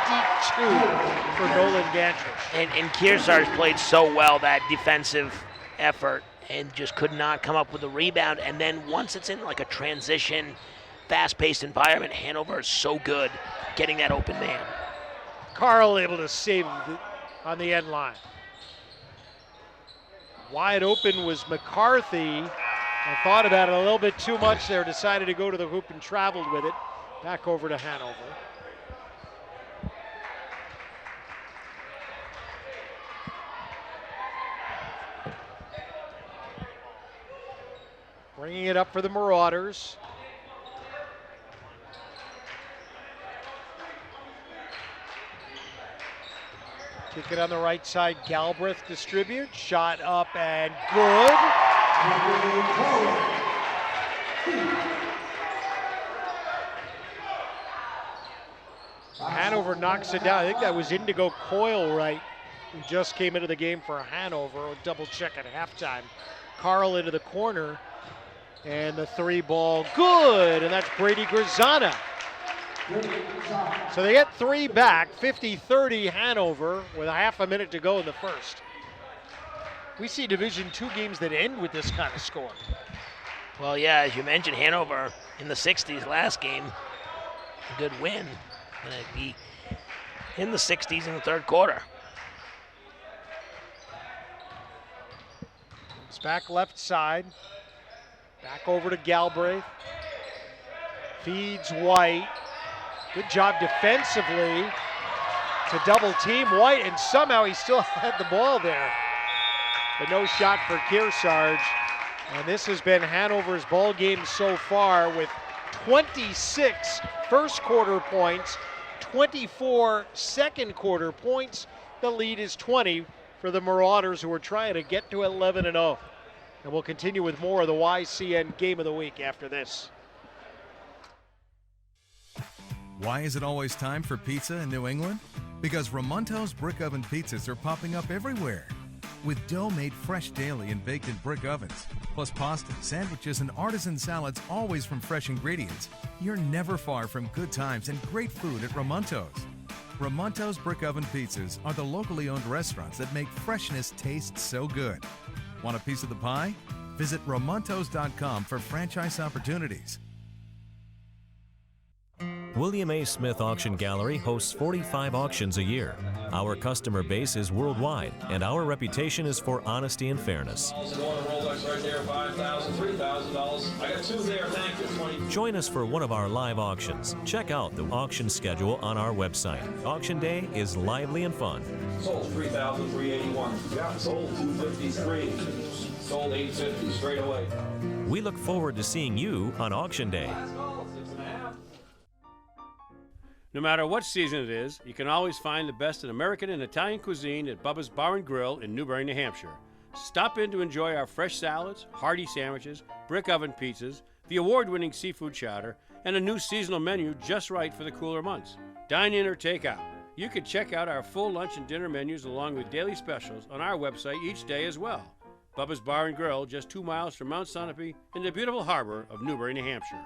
for Nolan Gantrish. And Kearsarge played so well that defensive effort and just could not come up with a rebound. And then once it's in like a transition, fast-paced environment, Hanover is so good getting that open man. Carl able to save on the end line. Wide open was McCarthy. I thought about it a little bit too much there, decided to go to the hoop and traveled with it. Back over to Hanover. Bringing it up for the Marauders. Kick it on the right side. Galbraith distributes. Shot up and good. Hanover knocks it down. I think that was Indigo Coilwright, who just came into the game for Hanover. We'll double check at halftime. Carl into the corner. And the three ball, good, and that's Brady Grisana. So they get three back, 50-30 Hanover with a half a minute to go in the first. We see Division II games that end with this kind of score. Well, yeah, as you mentioned, Hanover in the 60s last game, a good win. Going to be in the 60s in the third quarter. It's back left side. Back over to Galbraith. Feeds White. Good job defensively to double team White, and somehow he still had the ball there. But no shot for Kearsarge. And this has been Hanover's ball game so far with 26 first quarter points, 24 second quarter points. The lead is 20 for the Marauders, who are trying to get to 11-0. And we'll continue with more of the YCN Game of the Week after this. Why is it always time for pizza in New England? Because Ramonto's brick oven pizzas are popping up everywhere. With dough made fresh daily and baked in brick ovens, plus pasta, sandwiches, and artisan salads always from fresh ingredients, you're never far from good times and great food at Ramonto's. Ramonto's brick oven pizzas are the locally owned restaurants that make freshness taste so good. Want a piece of the pie? Visit Ramontos.com for franchise opportunities. William A. Smith Auction Gallery hosts 45 auctions a year. Our customer base is worldwide, and our reputation is for honesty and fairness. Right there, $5,000, $3,000. I got two there, thank you. 20. Join us for one of our live auctions. Check out the auction schedule on our website. Auction day is lively and fun. Sold $3,381. Yeah, sold $253. Sold $850 straight away. We look forward to seeing you on auction day. No matter what season it is, you can always find the best in American and Italian cuisine at Bubba's Bar and Grill in Newbury, New Hampshire. Stop in to enjoy our fresh salads, hearty sandwiches, brick oven pizzas, the award-winning seafood chowder, and a new seasonal menu just right for the cooler months. Dine in or take out. You can check out our full lunch and dinner menus along with daily specials on our website each day as well. Bubba's Bar and Grill, just 2 miles from Mount Sunapee in the beautiful harbor of Newbury, New Hampshire.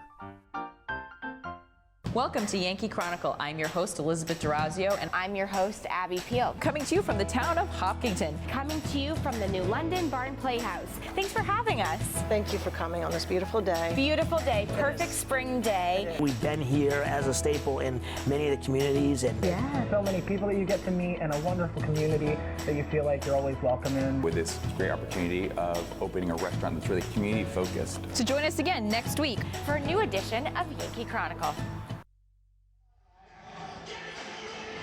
Welcome to Yankee Chronicle. I'm your host, Elizabeth Durazio, and I'm your host, Abby Peel. Coming to you from the town of Hopkinton. Coming to you from the New London Barn Playhouse. Thanks for having us. Thank you for coming on this beautiful day. Beautiful day, perfect spring day. We've been here as a staple in many of the communities. And so many people that you get to meet and a wonderful community that you feel like you're always welcome in. With this great opportunity of opening a restaurant that's really community focused. So join us again next week for a new edition of Yankee Chronicle.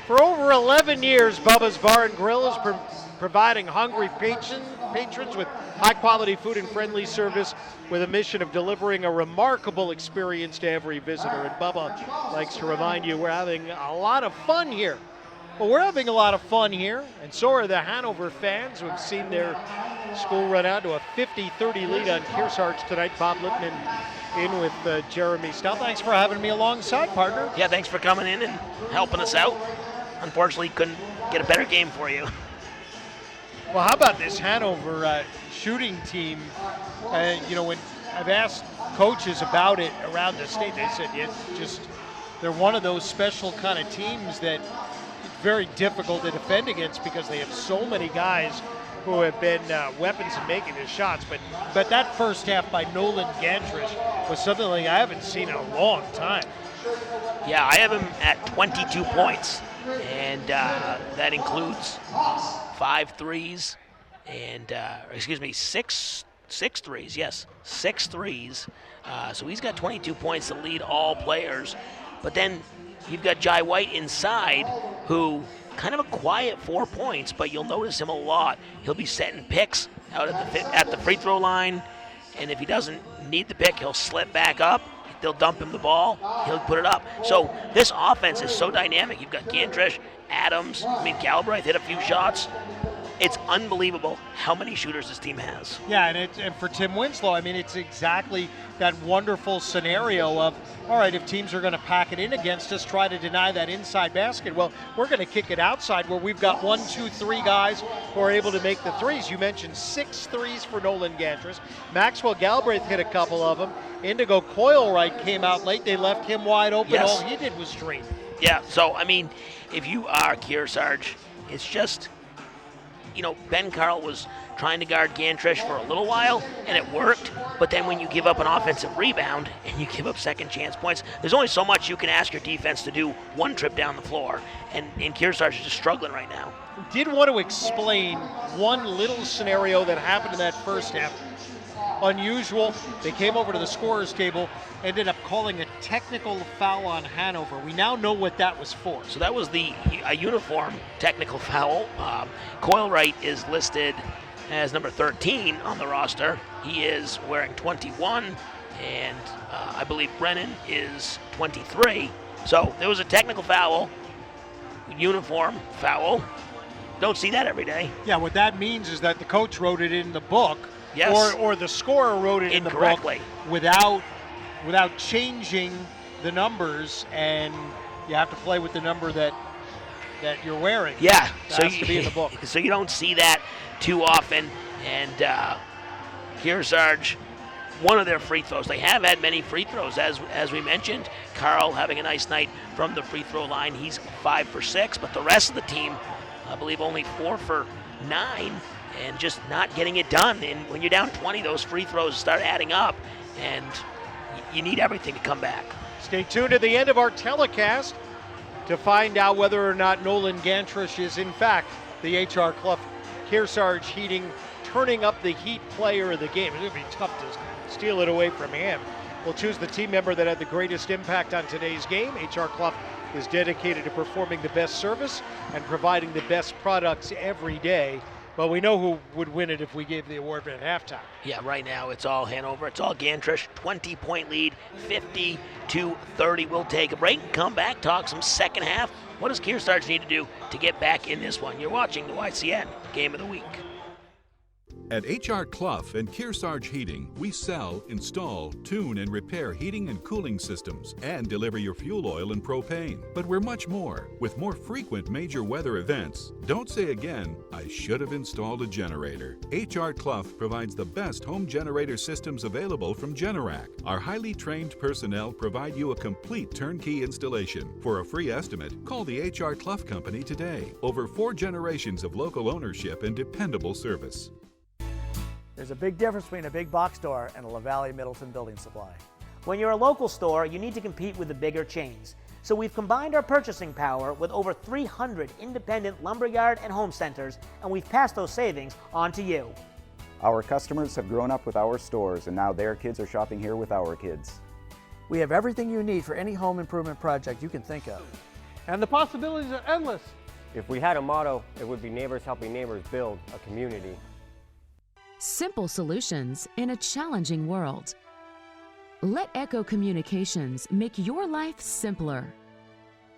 For over 11 years, Bubba's Bar and Grill is providing hungry patrons with high-quality food and friendly service with a mission of delivering a remarkable experience to every visitor. And Bubba likes to remind you we're having a lot of fun here. Well, we're having a lot of fun here, and so are the Hanover fans who have seen their school run out to a 50-30 lead on Kearsarge tonight. Bob Lippman in with Jeremy Stell. Thanks for having me alongside, partner. Yeah, thanks for coming in and helping us out. Unfortunately, couldn't get a better game for you. Well, how about this Hanover shooting team? When I've asked coaches about it around the state, they said they're one of those special kind of teams that it's very difficult to defend against because they have so many guys who have been weapons in making the shots. But that first half by Nolan Gantrish was something like I haven't seen in a long time. Yeah, I have him at 22 points. And that includes 5 threes and, 6 threes, yes, 6 threes. So he's got 22 points to lead all players. But then you've got Jai White inside, who kind of a quiet 4 points, but you'll notice him a lot. He'll be setting picks out at the free throw line, and if he doesn't need the pick, he'll slip back up. They'll dump him the ball, he'll put it up. So this offense is so dynamic. You've got Gantrish, Adams, Galbraith hit a few shots. It's unbelievable how many shooters this team has. Yeah, and for Tim Winslow, it's exactly that wonderful scenario of, all right, if teams are going to pack it in against us, try to deny that inside basket. Well, we're going to kick it outside where we've got 1, 2, 3 guys who are able to make the threes. You mentioned 6 threes for Nolan Gantrish. Maxwell Galbraith hit a couple of them. Indigo Coilwright came out late. They left him wide open. Yes. All he did was dream. Yeah, so, if you are Kearsarge, it's just, Ben Carl was trying to guard Gantrish for a little while, and it worked. But then when you give up an offensive rebound and you give up second chance points, there's only so much you can ask your defense to do one trip down the floor. And Kearsarge is just struggling right now. Did want to explain one little scenario that happened in that first half. Unusual. They came over to the scorer's table, ended up calling a technical foul on Hanover. We now know what that was for. So that was a uniform technical foul. Coilwright is listed as number 13 on the roster. He is wearing 21, and I believe Brennan is 23. So there was a technical foul, uniform foul. Don't see that every day. Yeah, what that means is that the coach wrote it in the book. Yes. Or the scorer wrote it in the book without changing the numbers, and you have to play with the number that you're wearing. Yeah, so has to be in the book. So you don't see that too often. And Kearsarge, one of their free throws. They have had many free throws, as we mentioned. Carl having a nice night from the free throw line. He's 5 for 6, but the rest of the team, I believe, only 4 for 9. And just not getting it done. And when you're down 20, those free throws start adding up, and you need everything to come back. Stay tuned to the end of our telecast to find out whether or not Nolan Gantrish is, in fact, the H.R. Clough Kearsarge Heating turning up the Heat player of the game. It's going to be tough to steal it away from him. We'll choose the team member that had the greatest impact on today's game. H.R. Clough is dedicated to performing the best service and providing the best products every day. Well, we know who would win it if we gave the award at halftime. Yeah, right now it's all Hanover. It's all Gantrish. 20-point lead, 50-30. We'll take a break and come back, talk some second half. What does Kearsarge need to do to get back in this one? You're watching the YCN Game of the Week. At H.R. Clough and Kearsarge Heating, we sell, install, tune, and repair heating and cooling systems and deliver your fuel oil and propane. But we're much more, with more frequent major weather events. Don't say again, I should have installed a generator. H.R. Clough provides the best home generator systems available from Generac. Our highly trained personnel provide you a complete turnkey installation. For a free estimate, call the H.R. Clough Company today. Over 4 generations of local ownership and dependable service. There's a big difference between a big box store and a LaValle Middleton building supply. When you're a local store, you need to compete with the bigger chains. So we've combined our purchasing power with over 300 independent lumberyard and home centers, and we've passed those savings on to you. Our customers have grown up with our stores, and now their kids are shopping here with our kids. We have everything you need for any home improvement project you can think of. And the possibilities are endless. If we had a motto, it would be neighbors helping neighbors build a community. Simple solutions in a challenging world. Let Echo Communications make your life simpler.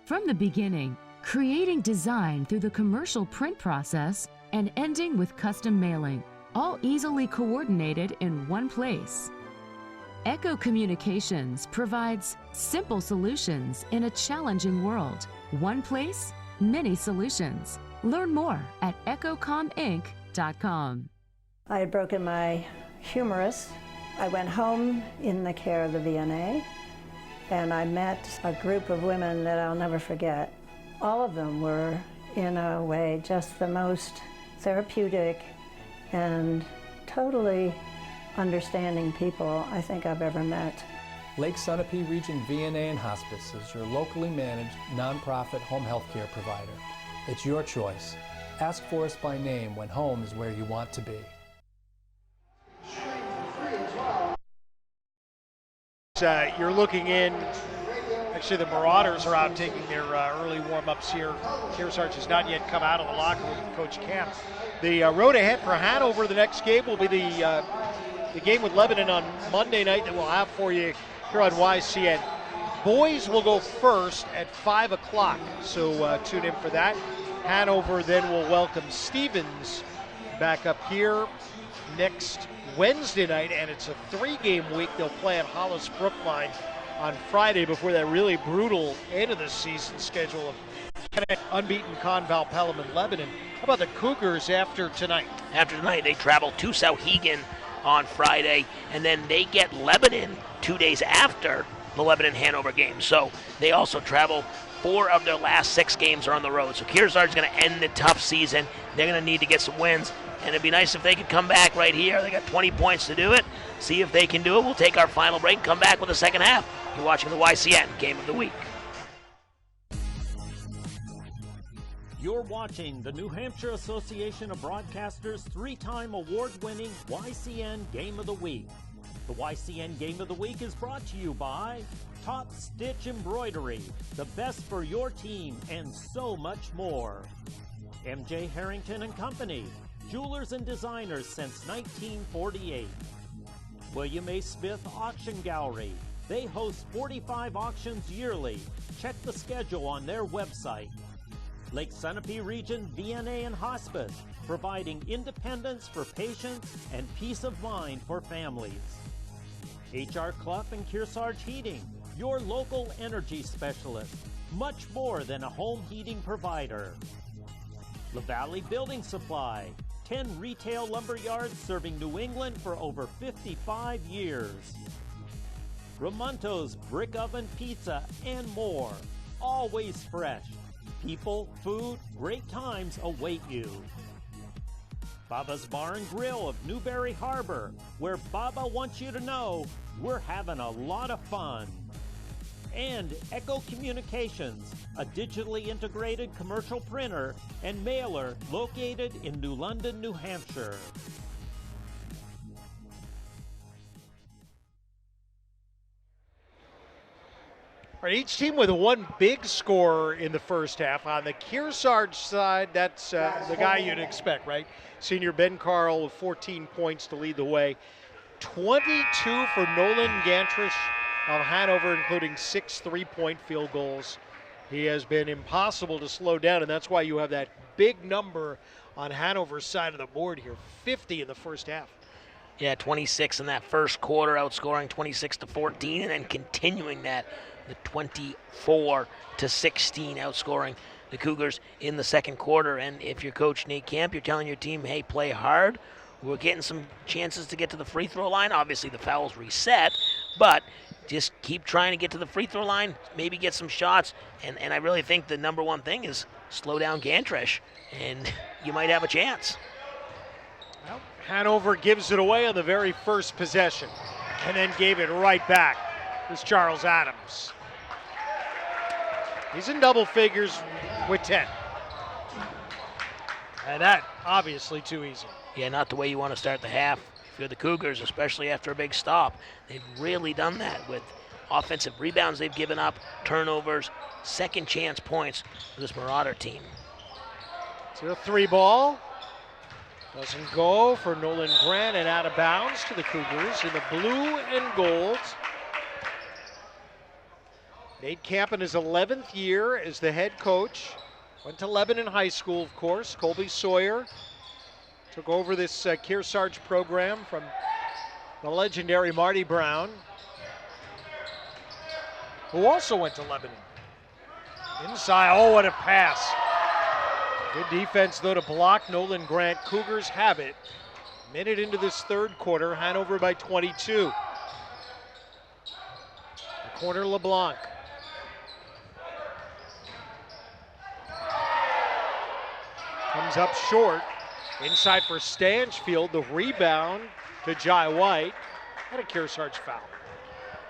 From the beginning, creating design through the commercial print process and ending with custom mailing, all easily coordinated in one place. Echo Communications provides simple solutions in a challenging world. One place, many solutions. Learn more at echocominc.com. I had broken my humerus. I went home in the care of the VNA, and I met a group of women that I'll never forget. All of them were, in a way, just the most therapeutic and totally understanding people I think I've ever met. Lake Sunapee Region VNA and Hospice is your locally managed nonprofit home health care provider. It's your choice. Ask for us by name when home is where you want to be. You're looking in, actually the Marauders are out taking their early warm-ups here. Kearsarge has not yet come out of the locker room with Coach Camp. The road ahead for Hanover, the next game will be the game with Lebanon on Monday night that we'll have for you here on YCN. Boys will go first at 5 o'clock, so tune in for that. Hanover then will welcome Stevens back up here next Wednesday night, and it's a 3-game week. They'll play at Hollis Brookline on Friday before that really brutal end of the season schedule of unbeaten Conval, Pelham, and Lebanon. How about the Cougars after tonight? After tonight, they travel to Sauhegan on Friday, and then they get Lebanon 2 days after the Lebanon-Hanover game. So they also travel. 4 of their last 6 games are on the road. So Kearsarge is going to end the tough season. They're going to need to get some wins. And it'd be nice if they could come back right here. They got 20 points to do it. See if they can do it. We'll take our final break and come back with the second half. You're watching the YCN Game of the Week. You're watching the New Hampshire Association of Broadcasters 3-time award-winning YCN Game of the Week. The YCN Game of the Week is brought to you by Top Stitch Embroidery, the best for your team, and so much more. MJ Harrington and Company, jewelers and designers since 1948. William A. Smith Auction Gallery. They host 45 auctions yearly. Check the schedule on their website. Lake Sunapee Region VNA and Hospice, providing independence for patients and peace of mind for families. H.R. Clough and Kearsarge Heating, your local energy specialist. Much more than a home heating provider. LaValle Building Supply, 10 retail lumber yards serving New England for over 55 years. Ramonto's Brick Oven Pizza and more. Always fresh. People, food, great times await you. Baba's Bar and Grill of Newberry Harbor, where Baba wants you to know we're having a lot of fun. And Echo Communications, a digitally integrated commercial printer and mailer located in New London, New Hampshire. All right, each team with one big scorer in the first half. On the Kearsarge side, that's the guy you'd expect, right? Senior Ben Carl with 14 points to lead the way. 22 for Nolan Gantrish of Hanover, including 6 3-point field goals. He has been impossible to slow down, and that's why you have that big number on Hanover's side of the board here, 50 in the first half. Yeah, 26 in that first quarter, outscoring 26-14, and then continuing that, the 24-16, outscoring the Cougars in the second quarter. And if you're Coach Nate Camp, you're telling your team, hey, play hard. We're getting some chances to get to the free throw line. Obviously, the foul's reset, but just keep trying to get to the free throw line, maybe get some shots. And I really think the number one thing is slow down Gantrish, and you might have a chance. Well, Hanover gives it away on the very first possession and then gave it right back. Here's Charles Adams. He's in double figures with 10. And that, obviously, too easy. Yeah, not the way you want to start the half if you're the Cougars, especially after a big stop. They've really done that with offensive rebounds they've given up, turnovers, second chance points for this Marauder team. 0-3 ball. Doesn't go for Nolan Grant, and out of bounds to the Cougars in the blue and gold. Nate Camp in his 11th year as the head coach. Went to Lebanon High School, of course. Colby Sawyer took over this Kearsarge program from the legendary Marty Brown, who also went to Lebanon. Inside, oh, what a pass. Good defense, though, to block Nolan Grant. Cougars have it. Minute into this third quarter, Hanover by 22. The corner, LeBlanc. Comes up short. Inside for Stanchfield. The rebound to Jai White. And a Kearsarge foul.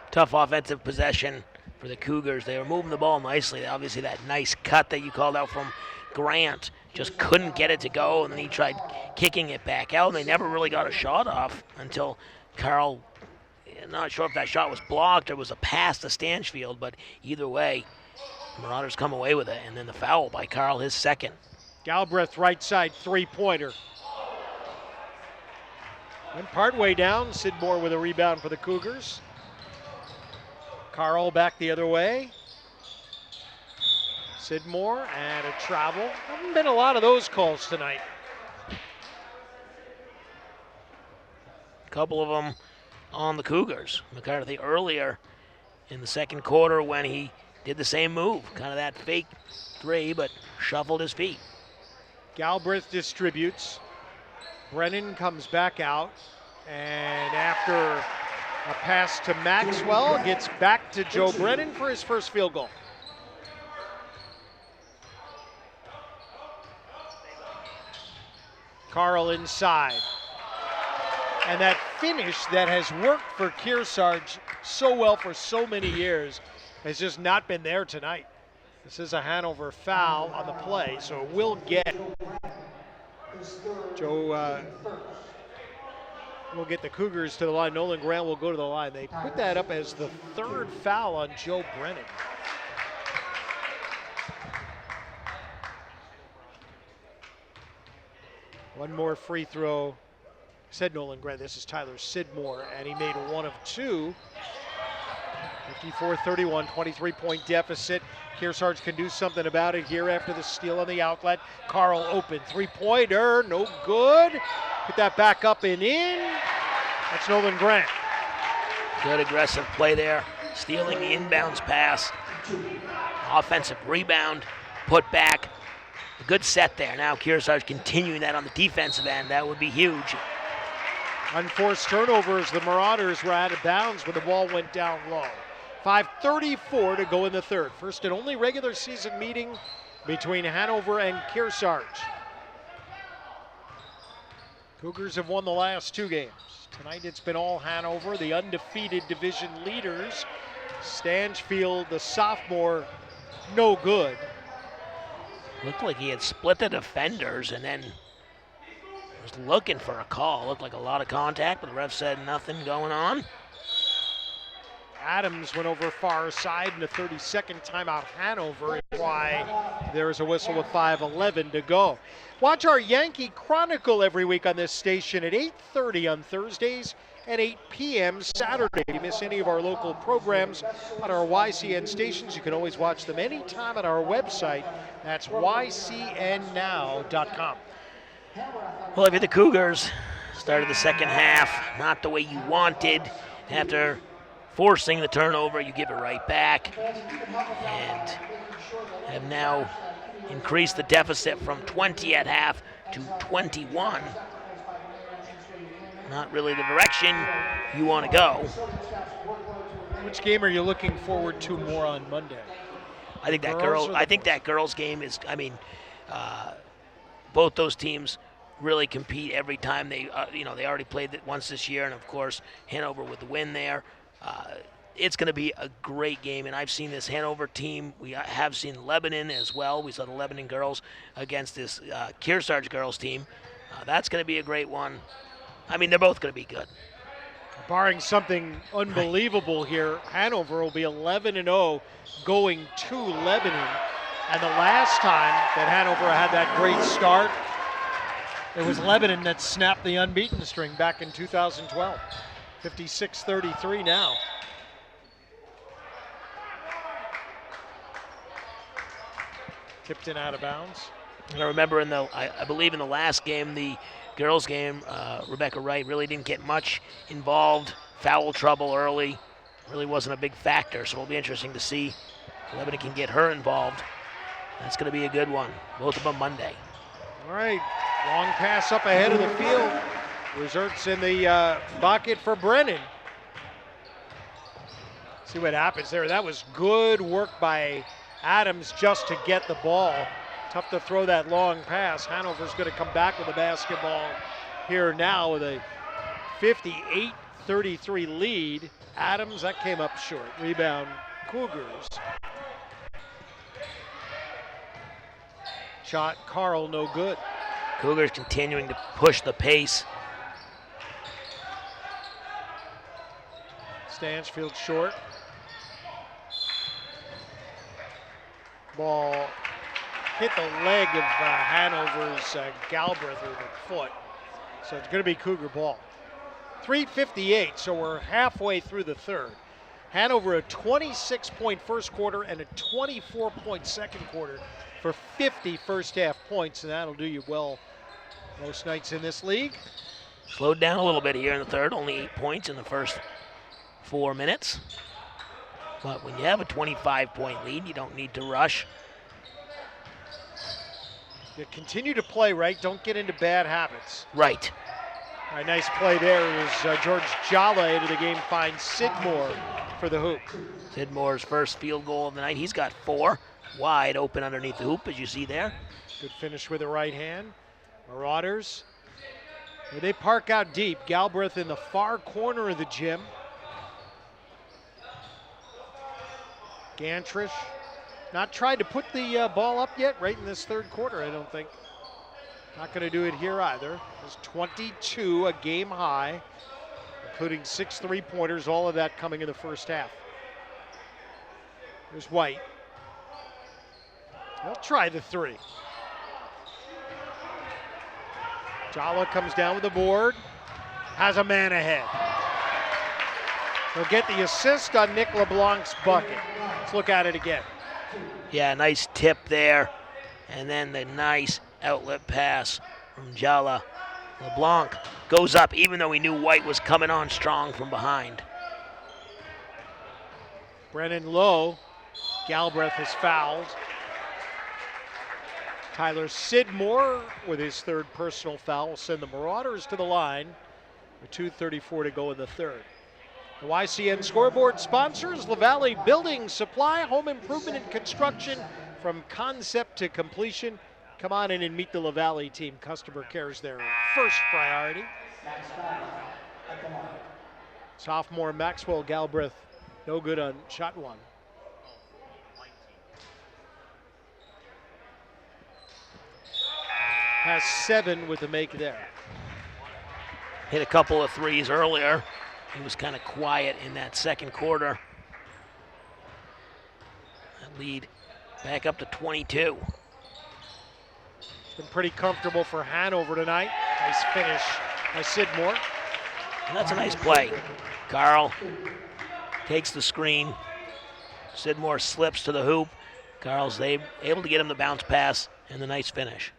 Tough offensive possession for the Cougars. They were moving the ball nicely. Obviously, that nice cut that you called out from Grant just couldn't get it to go, and then he tried kicking it back out, and they never really got a shot off until Carl, not sure if that shot was blocked or was a pass to Stanchfield, but either way, Marauders come away with it, and then the foul by Carl, his second. Galbraith right side three-pointer. Went partway down, Sidmore with a rebound for the Cougars. Carl back the other way. Sidmore and a travel. Haven't been a lot of those calls tonight. A couple of them on the Cougars. McCarthy earlier in the second quarter when he did the same move. Kind of that fake three, but shuffled his feet. Galbraith distributes. Brennan comes back out. And after a pass to Maxwell, gets back to Joe Brennan for his first field goal. Carl inside. And that finish that has worked for Kearsarge so well for so many years has just not been there tonight. This is a Hanover foul on the play, so it will get Joe. We'll get the Cougars to the line. Nolan Grant will go to the line. They put that up as the third foul on Joe Brennan. One more free throw. Said Nolan Grant, this is Tyler Sidmore, and he made one of two. 54-31, 23-point deficit. Kearsarge can do something about it here after the steal on the outlet. Carl open, three-pointer, no good. Put that back up and in. That's Nolan Grant. Good aggressive play there, stealing the inbounds pass. Offensive rebound, put back. A good set there. Now Kearsarge continuing that on the defensive end. That would be huge. Unforced turnovers. The Marauders were out of bounds when the ball went down low. 5:34 to go in the third. First and only regular season meeting between Hanover and Kearsarge. Cougars have won the last two games. Tonight it's been all Hanover, the undefeated division leaders. Stanchfield, the sophomore, no good. Looked like he had split the defenders and then was looking for a call. Looked like a lot of contact, but the ref said nothing going on. Adams went over far side in the 32nd timeout. Hanover is why there is a whistle with 5:11 to go. Watch our Yankee Chronicle every week on this station at 8:30 on Thursdays and 8 p.m. Saturday. If you miss any of our local programs on our YCN stations, you can always watch them anytime at our website. That's YCNnow.com. Well, if you're the Cougars, started the second half not the way you wanted. After forcing the turnover, you give it right back, and have now increased the deficit from 20 at half to 21. Not really the direction you want to go. Which game are you looking forward to more on Monday? I think that girls game is. I mean, both those teams really compete every time they. They already played it once this year, and of course Hanover with the win there. It's going to be a great game, and I've seen this Hanover team. We have seen Lebanon as well. We saw the Lebanon girls against this Kearsarge girls team. That's going to be a great one. I mean, they're both going to be good. Barring something unbelievable here, Hanover will be 11-0 going to Lebanon. And the last time that Hanover had that great start, it was Lebanon that snapped the unbeaten string back in 2012. 56-33 now. Tipped in out of bounds. And I remember I believe in the last game, the girls game, Rebecca Wright really didn't get much involved. Foul trouble early. Really wasn't a big factor, so it'll be interesting to see if Lebanon can get her involved. That's going to be a good one. Both of them Monday. All right, long pass up ahead of the field. Results in the bucket for Brennan. See what happens there. That was good work by Adams just to get the ball. Tough to throw that long pass. Hanover's going to come back with the basketball here now with a 58-33 lead. Adams, that came up short. Rebound, Cougars. Shot, Carl, no good. Cougars continuing to push the pace. Stansfield short. Ball hit the leg of Hanover's Galbraith with a foot. So it's going to be Cougar ball. 3:58, so we're halfway through the third. Hanover a 26-point first quarter and a 24-point second quarter for 50 first half points, and that'll do you well most nights in this league. Slowed down a little bit here in the third, only 8 points in the first 4 minutes. But when you have a 25-point lead, you don't need to rush. You continue to play right, don't get into bad habits. Right. All right, nice play there. It was George Jala into the game, finds Sidmore for the hoop. Sidmore's first field goal of the night. He's got 4. Wide open underneath the hoop, as you see there. Good finish with the right hand. Marauders, they park out deep. Galbraith in the far corner of the gym. Gantrish not tried to put the ball up yet right in this third quarter, I don't think. Not going to do it here either. There's 22, a game high, including 6 3-pointers, all of that coming in the first half. There's White. He'll try the 3. Jala comes down with the board, has a man ahead. He'll get the assist on Nick LeBlanc's bucket. Let's look at it again. Yeah, nice tip there. And then the nice outlet pass from Jala. LeBlanc goes up even though he knew White was coming on strong from behind. Brennan low. Galbraith is fouled. Tyler Sidmore with his third personal foul will send the Marauders to the line with 2:34 to go in the third. The YCN scoreboard sponsors LaValle Building Supply, home improvement and construction from concept to completion. Come on in and meet the LaValle team. Customer care is their first priority. Sophomore Maxwell Galbraith, no good on shot 1. Has 7 with the make there. Hit a couple of threes earlier. He was kind of quiet in that second quarter. That lead back up to 22. It's been pretty comfortable for Hanover tonight. Nice finish by Sidmore. And that's a nice play. Carl takes the screen. Sidmore slips to the hoop. Carl's able to get him the bounce pass and the nice finish.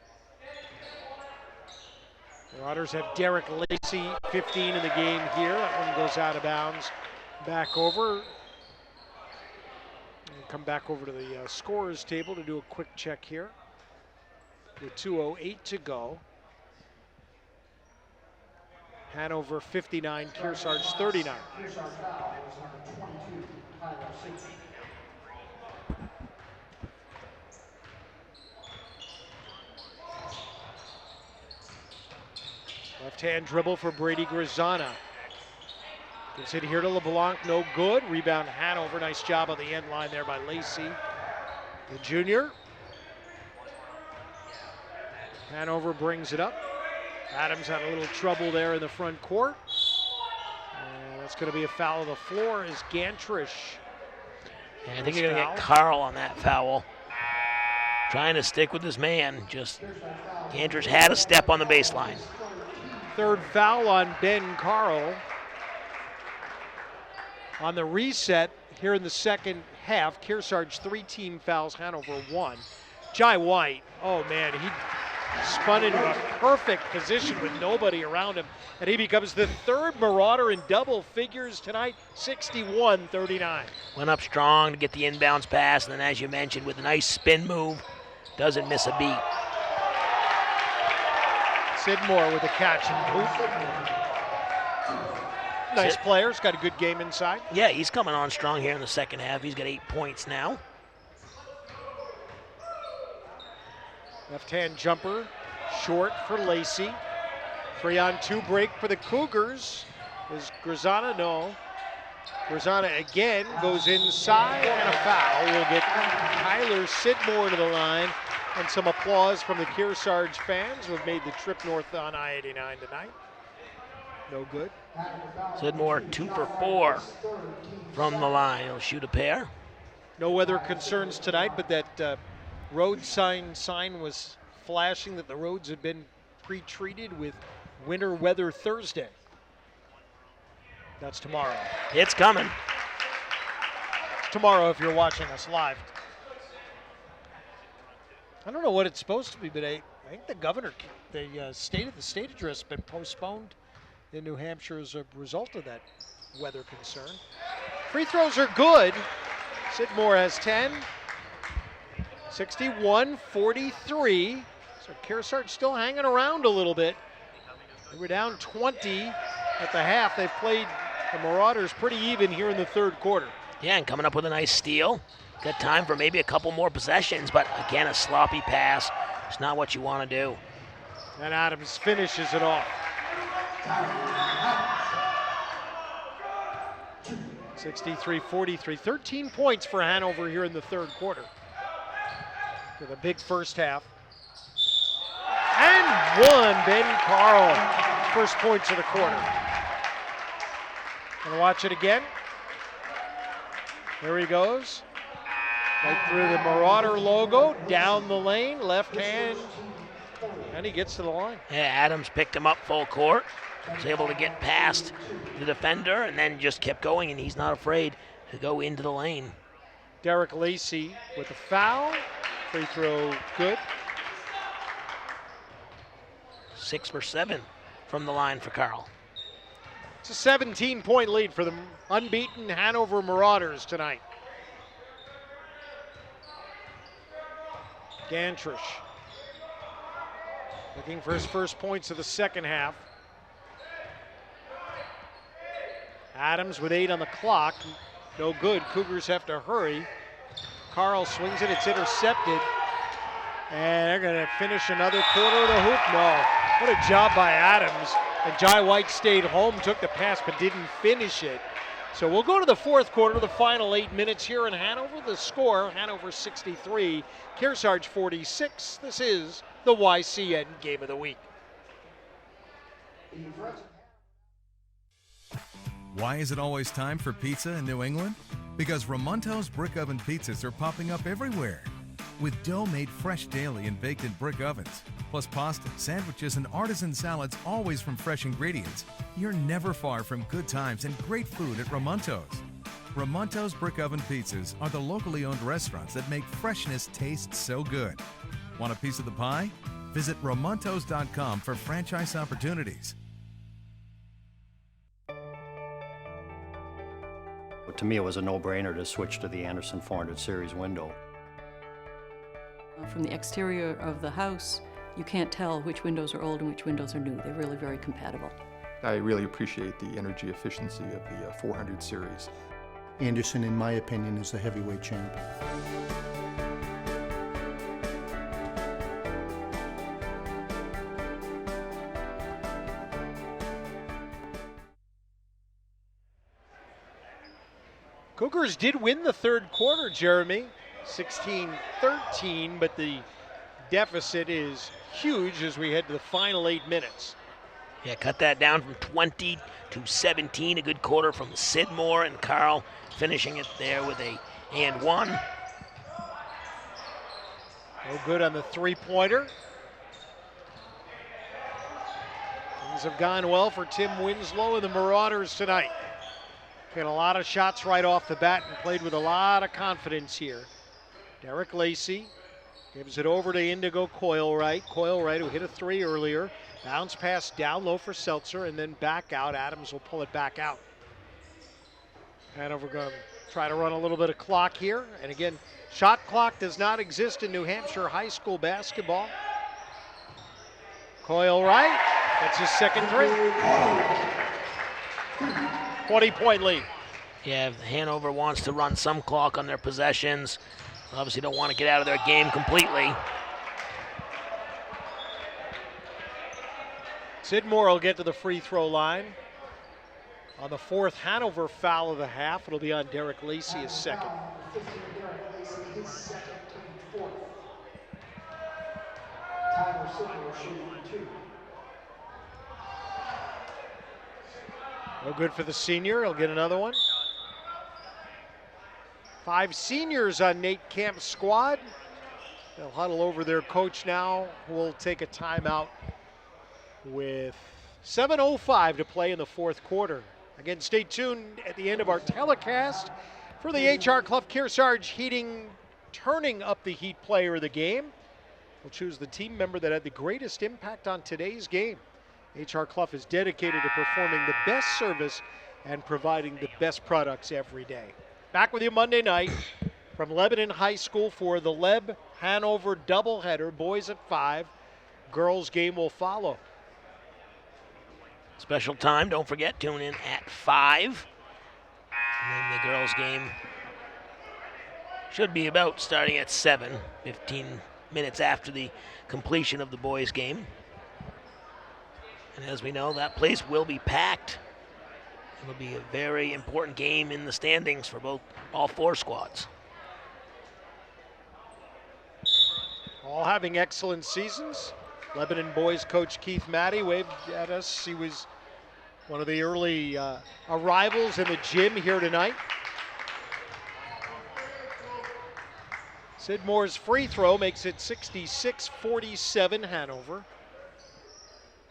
Marauders have Derek Lacey, 15 in the game here. That one goes out of bounds. Back over. And come back over to the scorer's table to do a quick check here. With 2:08 to go. Hanover 59, Kearsarge 39. Left-hand dribble for Brady Grisana. Gives it here to LeBlanc, no good. Rebound Hanover, nice job on the end line there by Lacey, the junior. Hanover brings it up. Adams had a little trouble there in the front court. And that's going to be a foul on the floor as Gantrish. Yeah, I think you're going to get Carl on that foul. Trying to stick with his man. Just Gantrish had a step on the baseline. Third foul on Ben Carl. On the reset here in the second half, Kearsarge 3 team fouls, Hanover 1. Jai White, oh man, he spun into a perfect position with nobody around him, and he becomes the third Marauder in double figures tonight, 61-39. Went up strong to get the inbounds pass, and then as you mentioned, with a nice spin move, doesn't miss a beat. Sidmore with a catch and hoop. Nice player, he's got a good game inside. Yeah, he's coming on strong here in the second half. He's got 8 points now. Left-hand jumper, short for Lacey. 3-on-2 break for the Cougars. Is Grisana? No. Grisana again goes inside, and a foul. We'll get Tyler Sidmore to the line, and some applause from the Kearsarge fans who have made the trip north on I-89 tonight. No good. Sidmore 2 for 4 from the line. He'll shoot a pair. No weather concerns tonight, but that road sign was flashing that the roads had been pre-treated with winter weather Thursday. That's tomorrow. It's coming. It's tomorrow if you're watching us live. I don't know what it's supposed to be, but I think the governor, the state address has been postponed in New Hampshire as a result of that weather concern. Free throws are good. Sidmore has 10. 61-43. So Kearsarge still hanging around a little bit. They were down 20 at the half. They've played the Marauders pretty even here in the third quarter. Yeah, and coming up with a nice steal. Got time for maybe a couple more possessions, but again, a sloppy pass. It's not what you want to do. And Adams finishes it off. 63-43, 13 points for Hanover here in the third quarter. With a big first half. And one, Ben Carl. First points of the quarter. Gonna watch it again. There he goes. Right through the Marauder logo, down the lane, left hand, and he gets to the line. Yeah, Adams picked him up full court. Was able to get past the defender and then just kept going, and he's not afraid to go into the lane. Derek Lacey with a foul. Free throw good. 6 for 7 from the line for Carl. It's a 17-point lead for the unbeaten Hanover Marauders tonight. Gantrish looking for his first points of the second half. Adams with 8 on the clock. No good. Cougars have to hurry. Carl swings it. It's intercepted. And they're going to finish another quarter of the hoop. No. What a job by Adams. And Jai White stayed home, took the pass, but didn't finish it. So we'll go to the fourth quarter, the final 8 minutes here in Hanover. The score, Hanover 63, Kearsarge 46. This is the YCN Game of the Week. Why is it always time for pizza in New England? Because Ramonto's Brick Oven Pizzas are popping up everywhere. with dough made fresh daily and baked in brick ovens, plus pasta, sandwiches, and artisan salads always from fresh ingredients, you're never far from good times and great food at Ramonto's. Ramonto's Brick Oven Pizzas are the locally owned restaurants that make freshness taste so good. Want a piece of the pie? Visit Ramontos.com for franchise opportunities. To me, it was a no-brainer to switch to the Anderson 400 series window. From the exterior of the house, you can't tell which windows are old and which windows are new. They're really very compatible. I really appreciate the energy efficiency of the 400 series. Anderson, in my opinion, is the heavyweight champ. Cougars did win the third quarter, Jeremy, 16-13, but the deficit is huge as we head to the final 8 minutes. Yeah, cut that down from 20 to 17. A good quarter from Sidmore, and Carl finishing it there with a and one. No good on the three-pointer. Things have gone well for Tim Winslow and the Marauders tonight. Hit a lot of shots right off the bat and played with a lot of confidence here. Derek Lacey gives it over to Indigo Coilwright. Coilwright, who hit a three earlier. Bounce pass down low for Seltzer and then back out. Adams will pull it back out. Hanover going to try to run a little bit of clock here. And again, shot clock does not exist in New Hampshire high school basketball. Coilwright, that's his second three. 20-point lead. Yeah, Hanover wants to run some clock on their possessions. Obviously don't want to get out of their game completely. Sidmore will get to the free throw line. On the fourth Hanover foul of the half, it'll be on Derek Lacey, his second. No good for the senior. He'll get another one. 5 seniors on Nate Camp's squad. They'll huddle over their coach now, who will take a timeout with 7:05 to play in the fourth quarter. Again, stay tuned at the end of our telecast for the H.R. Clough Kearsarge Heating turning up the Heat player of the game. We'll choose the team member that had the greatest impact on today's game. H.R. Clough is dedicated to performing the best service and providing the best products every day. Back with you Monday night from Lebanon High School for the Leb Hanover doubleheader. Boys at 5, girls game will follow. Special time, don't forget, tune in at 5. And then the girls game should be about starting at 7, 15 minutes after the completion of the boys game. And as we know, that place will be packed. It'll be a very important game in the standings for all 4 squads. All having excellent seasons. Lebanon boys coach Keith Matty waved at us. He was one of the early arrivals in the gym here tonight. Sidmore's free throw makes it 66-47 Hanover.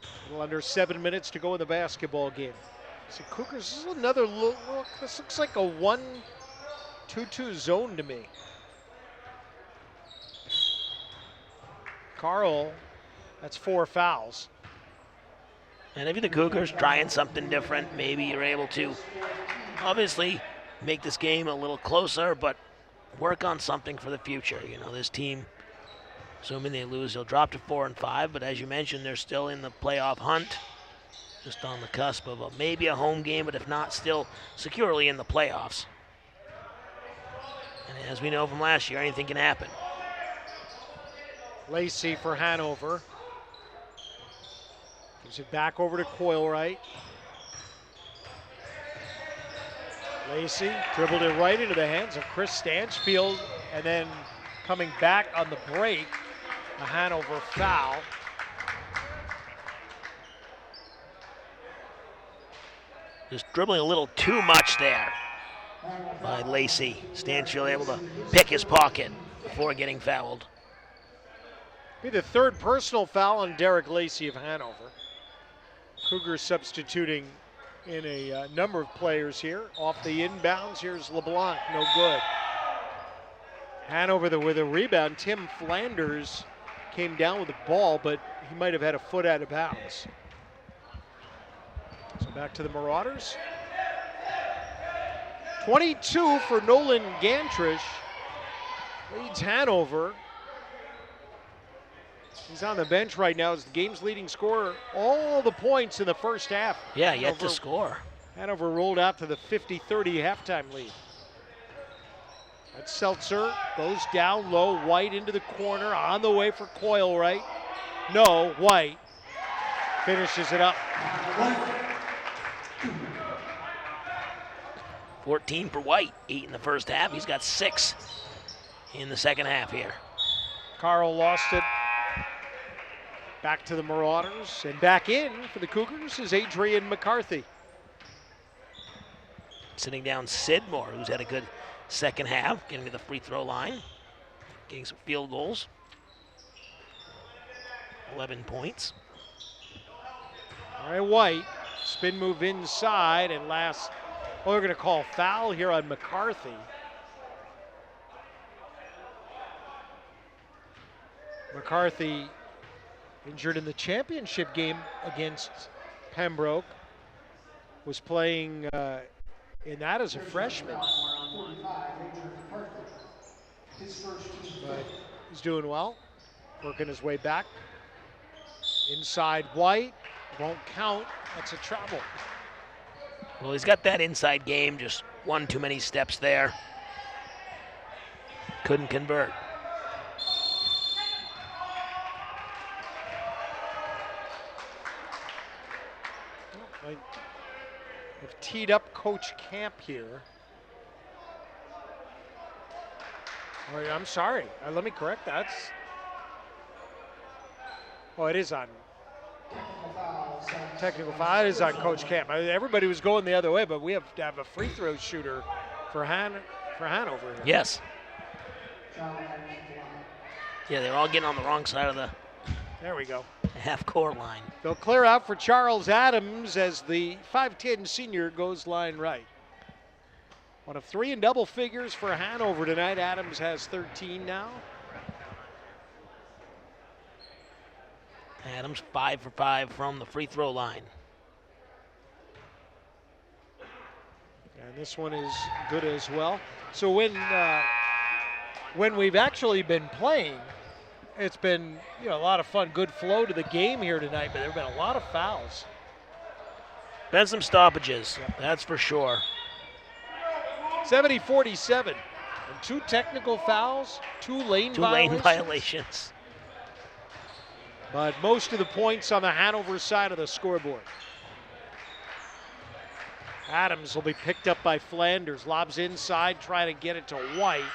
A little under 7 minutes to go in the basketball game. So Cougars, this is another look. This looks like a 1-2-2 zone to me. Carl, that's 4 fouls. And if you're the Cougars trying something different, maybe you're able to obviously make this game a little closer, but work on something for the future. You know, this team, assuming they lose, they'll drop to 4 and 5, but as you mentioned, they're still in the playoff hunt, just on the cusp of maybe a home game, but if not, still securely in the playoffs. And as we know from last year, anything can happen. Lacey for Hanover. Gives it back over to Coilwright. Lacey dribbled it right into the hands of Chris Stanchfield, and then coming back on the break, a Hanover foul. Just dribbling a little too much there by Lacey. Stanchfield able to pick his pocket. before getting fouled. Be the third personal foul on Derek Lacey of Hanover. Cougars substituting in a number of players here. Off the inbounds, here's LeBlanc, no good. Hanover with a rebound. Tim Flanders came down with the ball, but he might have had a foot out of bounds. So back to the Marauders. 22 for Nolan Gantrish. Leads Hanover. He's on the bench right now as the game's leading scorer. All the points in the first half. Yeah, yet to score. Hanover rolled out to the 50-30 halftime lead. That's Seltzer, goes down low, White into the corner, on the way for Coilwright. No, White finishes it up. 14 for White, 8 in the first half. He's got 6 in the second half here. Carl lost it. Back to the Marauders, and back in for the Cougars is Adrian McCarthy. Sitting down Sidmore, who's had a good second half, getting to the free throw line, getting some field goals. 11 points. All right, White, spin move inside, and last, we're going to call foul here on McCarthy. McCarthy injured in the championship game against Pembroke, was playing in that as a freshman. But he's doing well, working his way back. Inside White, won't count, that's a travel. Well, he's got that inside game, just one too many steps there. Couldn't convert. I've teed up Coach Camp here. Oh, I'm sorry. Let me correct that. Oh, it is on. Technical foul. It is on Coach Camp. Everybody was going the other way, but we have to have a free throw shooter for Hanover here. Yes. Yeah, they're all getting on the wrong side of the There we go. half-court line. They'll clear out for Charles Adams as the 5'10 senior goes line right. One of 3 in double figures for Hanover tonight. Adams has 13 now. Adams 5 for 5 from the free throw line. And this one is good as well. So when we've actually been playing, it's been a lot of fun, good flow to the game here tonight, but there have been a lot of fouls. Been some stoppages, that's for sure. 70-47, and 2 technical fouls, 2 lane violations. But most of the points on the Hanover side of the scoreboard. Adams will be picked up by Flanders, lobs inside, trying to get it to White.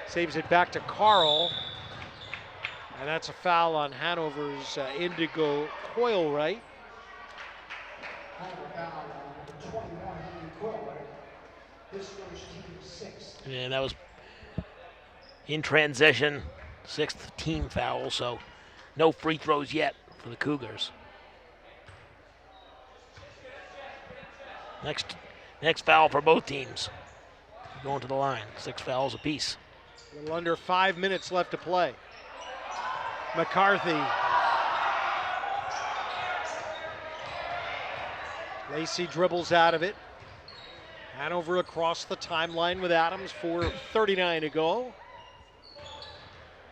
Saves it back to Carl. And that's a foul on Hanover's Indigo Coilwright. And that was in transition, 6th team foul, so no free throws yet for the Cougars. Next foul for both teams. Going to the line, 6 fouls apiece. A little under 5 minutes left to play. McCarthy. Lacey dribbles out of it. Hanover across the timeline with Adams, 4:39 to go.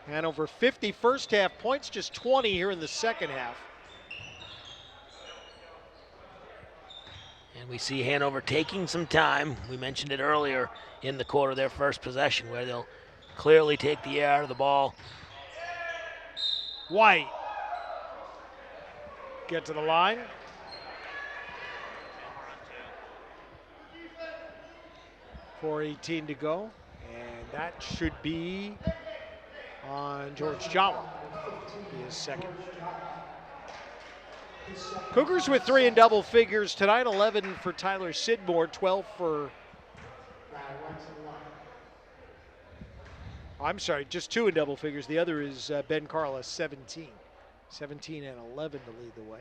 Hanover 50 first half points, just 20 here in the second half. And we see Hanover taking some time. We mentioned it earlier in the quarter, their first possession, where they'll clearly take the air out of the ball. White. Get to the line. .4:18 to go. And that should be on George Jawa. He is second. Cougars with 3 in double figures tonight. 11 for Tyler Sidmore, 12 for I'm sorry, just 2 in double figures. The other is Ben Carla, 17. 17 and 11 to lead the way.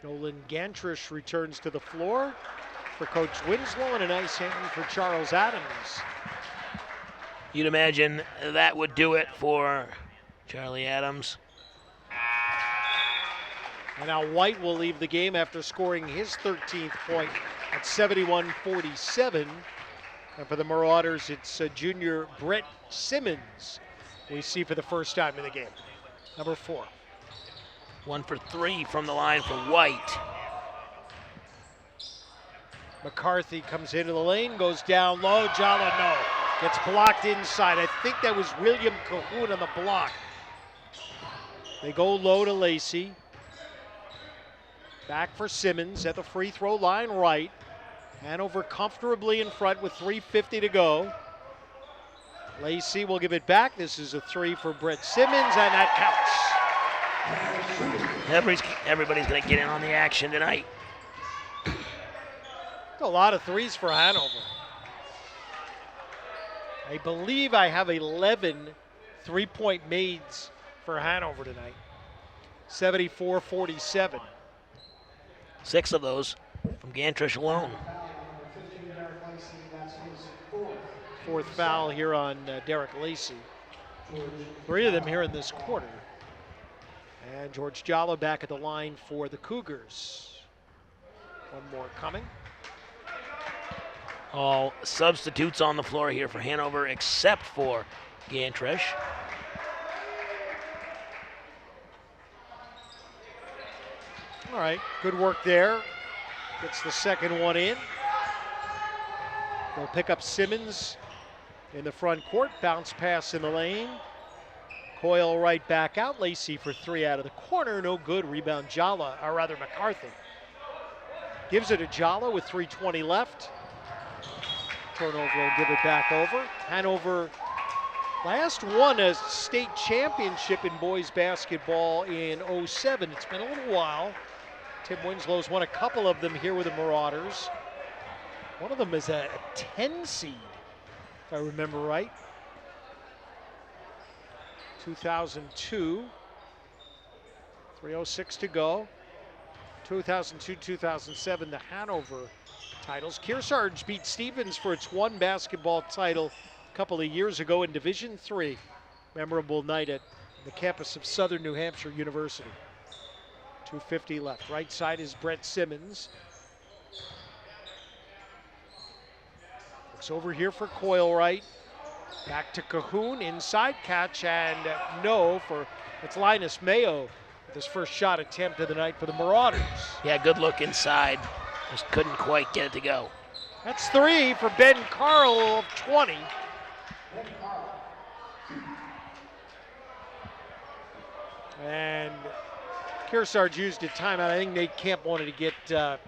Nolan Gantrish returns to the floor for Coach Winslow, and a nice hand for Charles Adams. You'd imagine that would do it for Charlie Adams. And now White will leave the game after scoring his 13th point at 71-47. And for the Marauders, it's junior Brett Simmons we see for the first time in the game. Number 4. 1 for 3 from the line for White. McCarthy comes into the lane, goes down low. Jala, no. Gets blocked inside. I think that was William Cahoon on the block. They go low to Lacey. Back for Simmons at the free throw line right. Hanover comfortably in front with 3:50 to go. Lacey will give it back. This is a 3 for Brett Simmons, and that counts. Everybody's going to get in on the action tonight. A lot of 3s for Hanover. I believe I have 11 3-point mades for Hanover tonight. 74-47. 6 of those from Gantrish alone. 4th foul here on Derek Lacey. 3 of them here in this quarter. And George Jala back at the line for the Cougars. 1 more coming. All substitutes on the floor here for Hanover except for Gantrish. All right, good work there. Gets the second one in. They'll pick up Simmons in the front court. Bounce pass in the lane. Coyle right back out. Lacey for 3 out of the corner. No good. Rebound Jala, or rather McCarthy. Gives it to Jala with 3:20 left. Turnover will give it back over. Hanover last won a state championship in boys basketball in '07. It's been a little while. Tim Winslow's won a couple of them here with the Marauders. One of them is a 10 seed, if I remember right. 2002, 3:06 to go. 2002, 2007, the Hanover titles. Kearsarge beat Stevens for its 1 basketball title a couple of years ago in Division III. Memorable night at the campus of Southern New Hampshire University. 2:50 left. Right side is Brett Simmons. Looks over here for Coyle right. Back to Cahoon, inside catch, and no for, it's Linus Mayo with his first shot attempt of the night for the Marauders. Yeah, good look inside. Just couldn't quite get it to go. That's 3 for Ben Carl of 20. And Kearsarge used a timeout. I think Nate Camp wanted to get a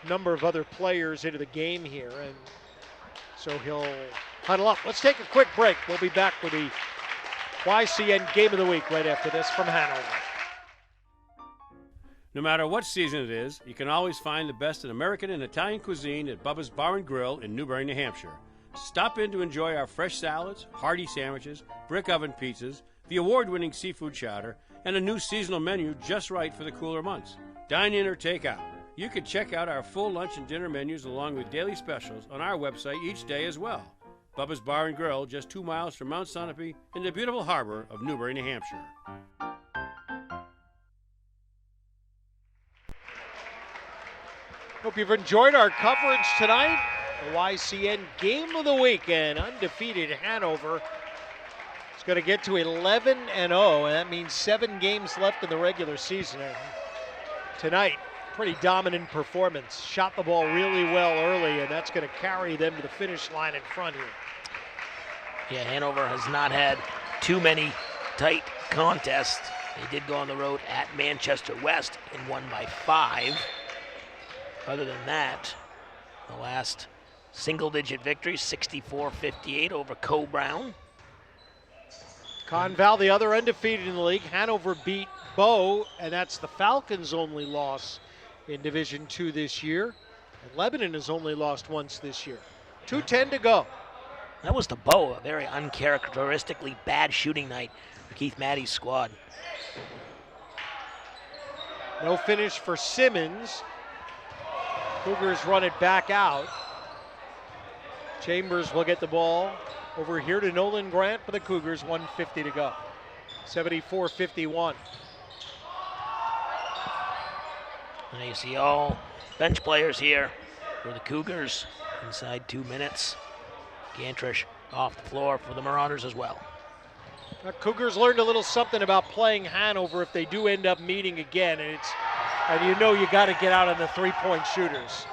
number of other players into the game here, and so he'll huddle up. Let's take a quick break. We'll be back with the YCN Game of the Week right after this from Hanover. No matter what season it is, you can always find the best in American and Italian cuisine at Bubba's Bar and Grill in Newbury, New Hampshire. Stop in to enjoy our fresh salads, hearty sandwiches, brick oven pizzas, the award-winning seafood chowder, and a new seasonal menu just right for the cooler months. Dine in or take out. You can check out our full lunch and dinner menus along with daily specials on our website each day as well. Bubba's Bar and Grill, just 2 miles from Mount Sunapee in the beautiful harbor of Newbury, New Hampshire. Hope you've enjoyed our coverage tonight. The YCN Game of the Week, and undefeated Hanover is going to get to 11-0, and that means 7 games left in the regular season. And tonight, pretty dominant performance. Shot the ball really well early, and that's going to carry them to the finish line in front here. Yeah, Hanover has not had too many tight contests. They did go on the road at Manchester West and won by 5. Other than that, the last single-digit victory, 64-58 over Co-Brown. Conval, the other undefeated in the league. Hanover beat Bow, and that's the Falcons' only loss in Division II this year. And Lebanon has only lost once this year. 2:10 to go. That was the bow, a very uncharacteristically bad shooting night for Keith Maddie's squad. No finish for Simmons. Cougars run it back out. Chambers will get the ball over here to Nolan Grant for the Cougars, 1:50 to go. 74-51. Now you see all bench players here for the Cougars inside 2 minutes. Gantrish off the floor for the Marauders as well. The Cougars learned a little something about playing Hanover if they do end up meeting again, and you know you got to get out on the three-point shooters.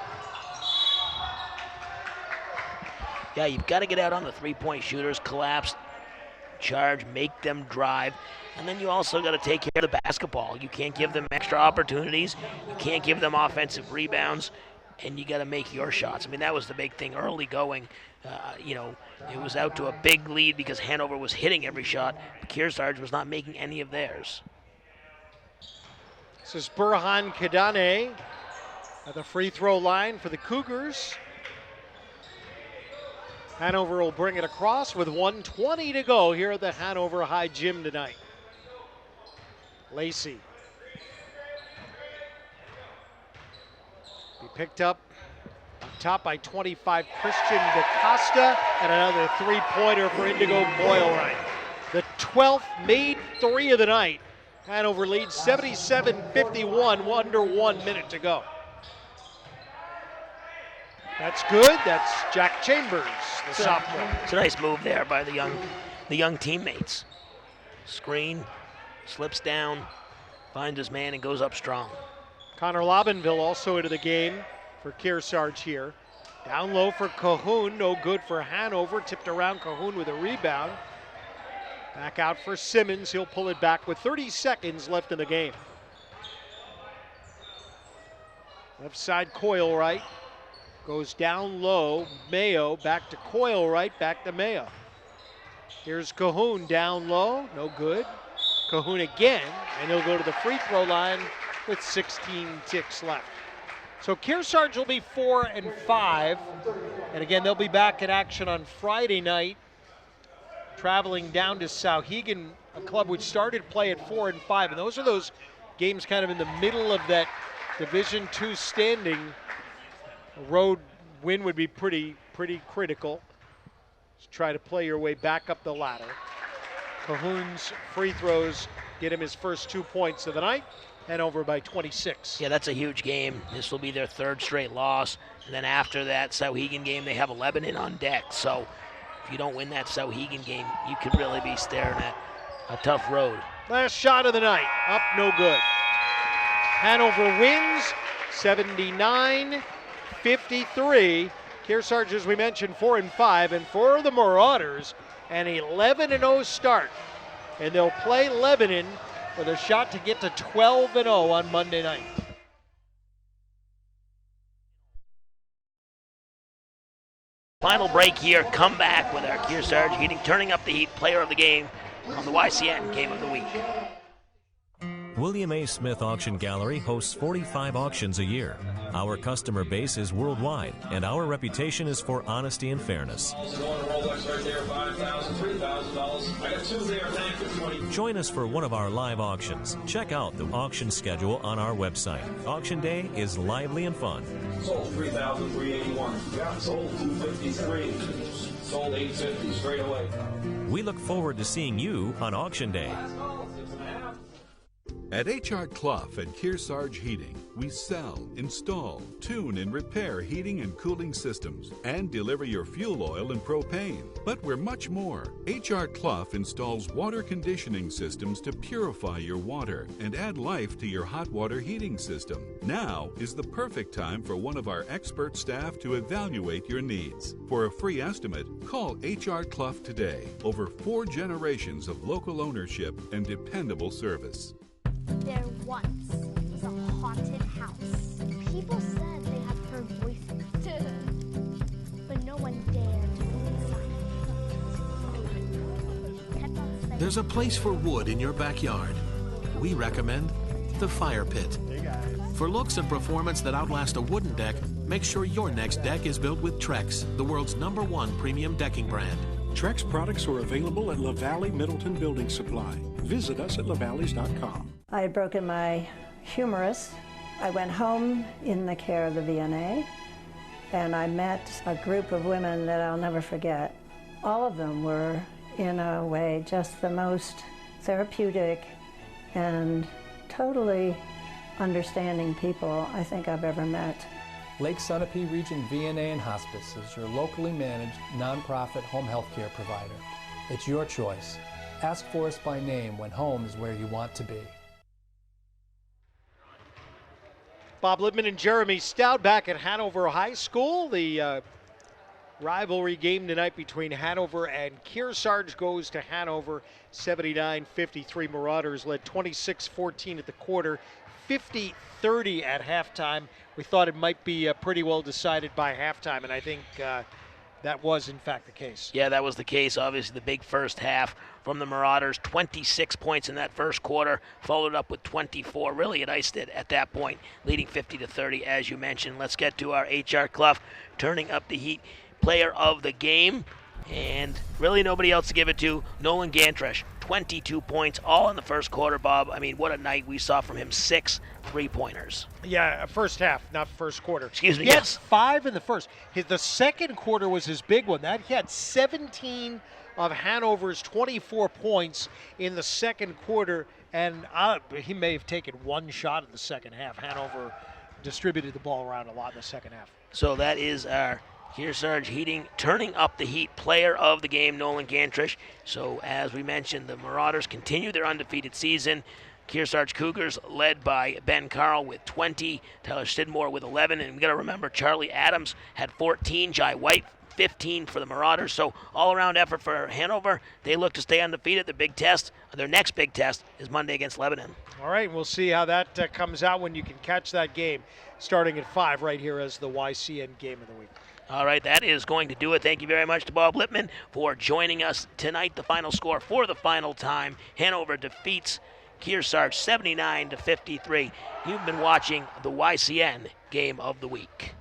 Yeah, you've got to get out on the three-point shooters, collapse, charge, make them drive, and then you also got to take care of the basketball. You can't give them extra opportunities. You can't give them offensive rebounds, and you got to make your shots. I mean, that was the big thing early going. It was out to a big lead because Hanover was hitting every shot. Kearsarge was not making any of theirs. This is Burhan Kadane at the free throw line for the Cougars. Hanover will bring it across with 1:20 to go here at the Hanover High Gym tonight. Lacey. Be picked up top by 25, Christian DaCosta, and another three-pointer for Indigo Boylwright. The 12th made three of the night. Hanover leads 77-51, under 1 minute to go. That's good. That's Jack Chambers, the sophomore. It's a nice move there by the young teammates. Screen, slips down, finds his man, and goes up strong. Connor Lobbenville also into the game for Kearsarge here. Down low for Cahoon, no good for Hanover. Tipped around Cahoon with a rebound. Back out for Simmons. He'll pull it back with 30 seconds left in the game. Left side Coylwright. Goes down low. Mayo back to Coylwright, back to Mayo. Here's Cahoon down low, no good. Cahoon again, and he'll go to the free throw line with 16 ticks left. So Kearsarge will be 4-5, and again they'll be back in action on Friday night, traveling down to Sauhegan, a club which started play at 4-5, and those are those games kind of in the middle of that Division II standing. A road win would be pretty critical. Just try to play your way back up the ladder. Cahoon's free throws get him his first 2 points of the night, and over by 26. Yeah, that's a huge game. This will be their third straight loss. And then after that Sauhegan game, they have a Lebanon on deck. So if you don't win that Sauhegan game, you could really be staring at a tough road. Last shot of the night, up, no good. Hanover wins 79-53. Kearsarge, as we mentioned, 4-5, and for the Marauders, an 11-0 start. And they'll play Lebanon with a shot to get to 12-0 on Monday night. Final break here, come back with our Kearsarge Heating turning up the heat player of the game on the YCN Game of the Week. William A. Smith Auction Gallery hosts 45 auctions a year. Our customer base is worldwide, and our reputation is for honesty and fairness. Join us for one of our live auctions. Check out the auction schedule on our website. Auction day is lively and fun. Sold 3,381. Sold 253. Sold 850 straight away. We look forward to seeing you on auction day. At H.R. Clough and Kearsarge Heating, we sell, install, tune, and repair heating and cooling systems and deliver your fuel oil and propane. But we're much more. H.R. Clough installs water conditioning systems to purify your water and add life to your hot water heating system. Now is the perfect time for one of our expert staff to evaluate your needs. For a free estimate, call H.R. Clough today. Over 4 generations of local ownership and dependable service. There once was a haunted house. People said they had heard voices, but no one dared to go inside. There's a place for wood in your backyard. We recommend the Fire Pit. For looks and performance that outlast a wooden deck, Make sure your next deck is built with Trex, the world's #1 premium decking brand. Trex products are available at LaValle Middleton Building Supply. Visit us at lavalleys.com. I had broken my humerus. I went home in the care of the VNA, and I met a group of women that I'll never forget. All of them were, in a way, just the most therapeutic and totally understanding people I think I've ever met. Lake Sunapee Region VNA and Hospice is your locally managed nonprofit home health care provider. It's your choice. Ask for us by name when home is where you want to be. Bob Lippman and Jeremy Stout back at Hanover High School. The rivalry game tonight between Hanover and Kearsarge goes to Hanover. 79-53. Marauders led 26-14 at the quarter, 50-30 at halftime. We thought it might be pretty well decided by halftime, and I think that was, in fact, the case. Yeah, that was the case. Obviously, the big first half from the Marauders. 26 points in that first quarter, followed up with 24. Really, it iced it at that point, leading 50-30, as you mentioned. Let's get to our H.R. Clough turning up the heat player of the game. And really nobody else to give it to. Nolan Gantresh, 22 points, all in the first quarter, Bob. I mean, what a night we saw from him. 6 3-pointers. Yeah, first half, not first quarter. Excuse me, yes. 5 in the first. The second quarter was his big one. He had 17 of Hanover's 24 points in the second quarter, and he may have taken one shot in the second half. Hanover distributed the ball around a lot in the second half. So that is our Kearsarge Heating turning up the heat player of the game, Nolan Gantresh. So as we mentioned, the Marauders continue their undefeated season. Kearsarge Cougars led by Ben Carl with 20, Tyler Stidmore with 11, and we got to remember Charlie Adams had 14, Jai White 15 for the Marauders. So all-around effort for Hanover. They look to stay undefeated. Their next big test is Monday against Lebanon. All right, we'll see how that comes out when you can catch that game starting at 5 right here as the YCN Game of the Week. All right, that is going to do it. Thank you very much to Bob Lippman for joining us tonight. The final score for the final time, Hanover defeats Kearsarge 79-53. You've been watching the YCN Game of the Week.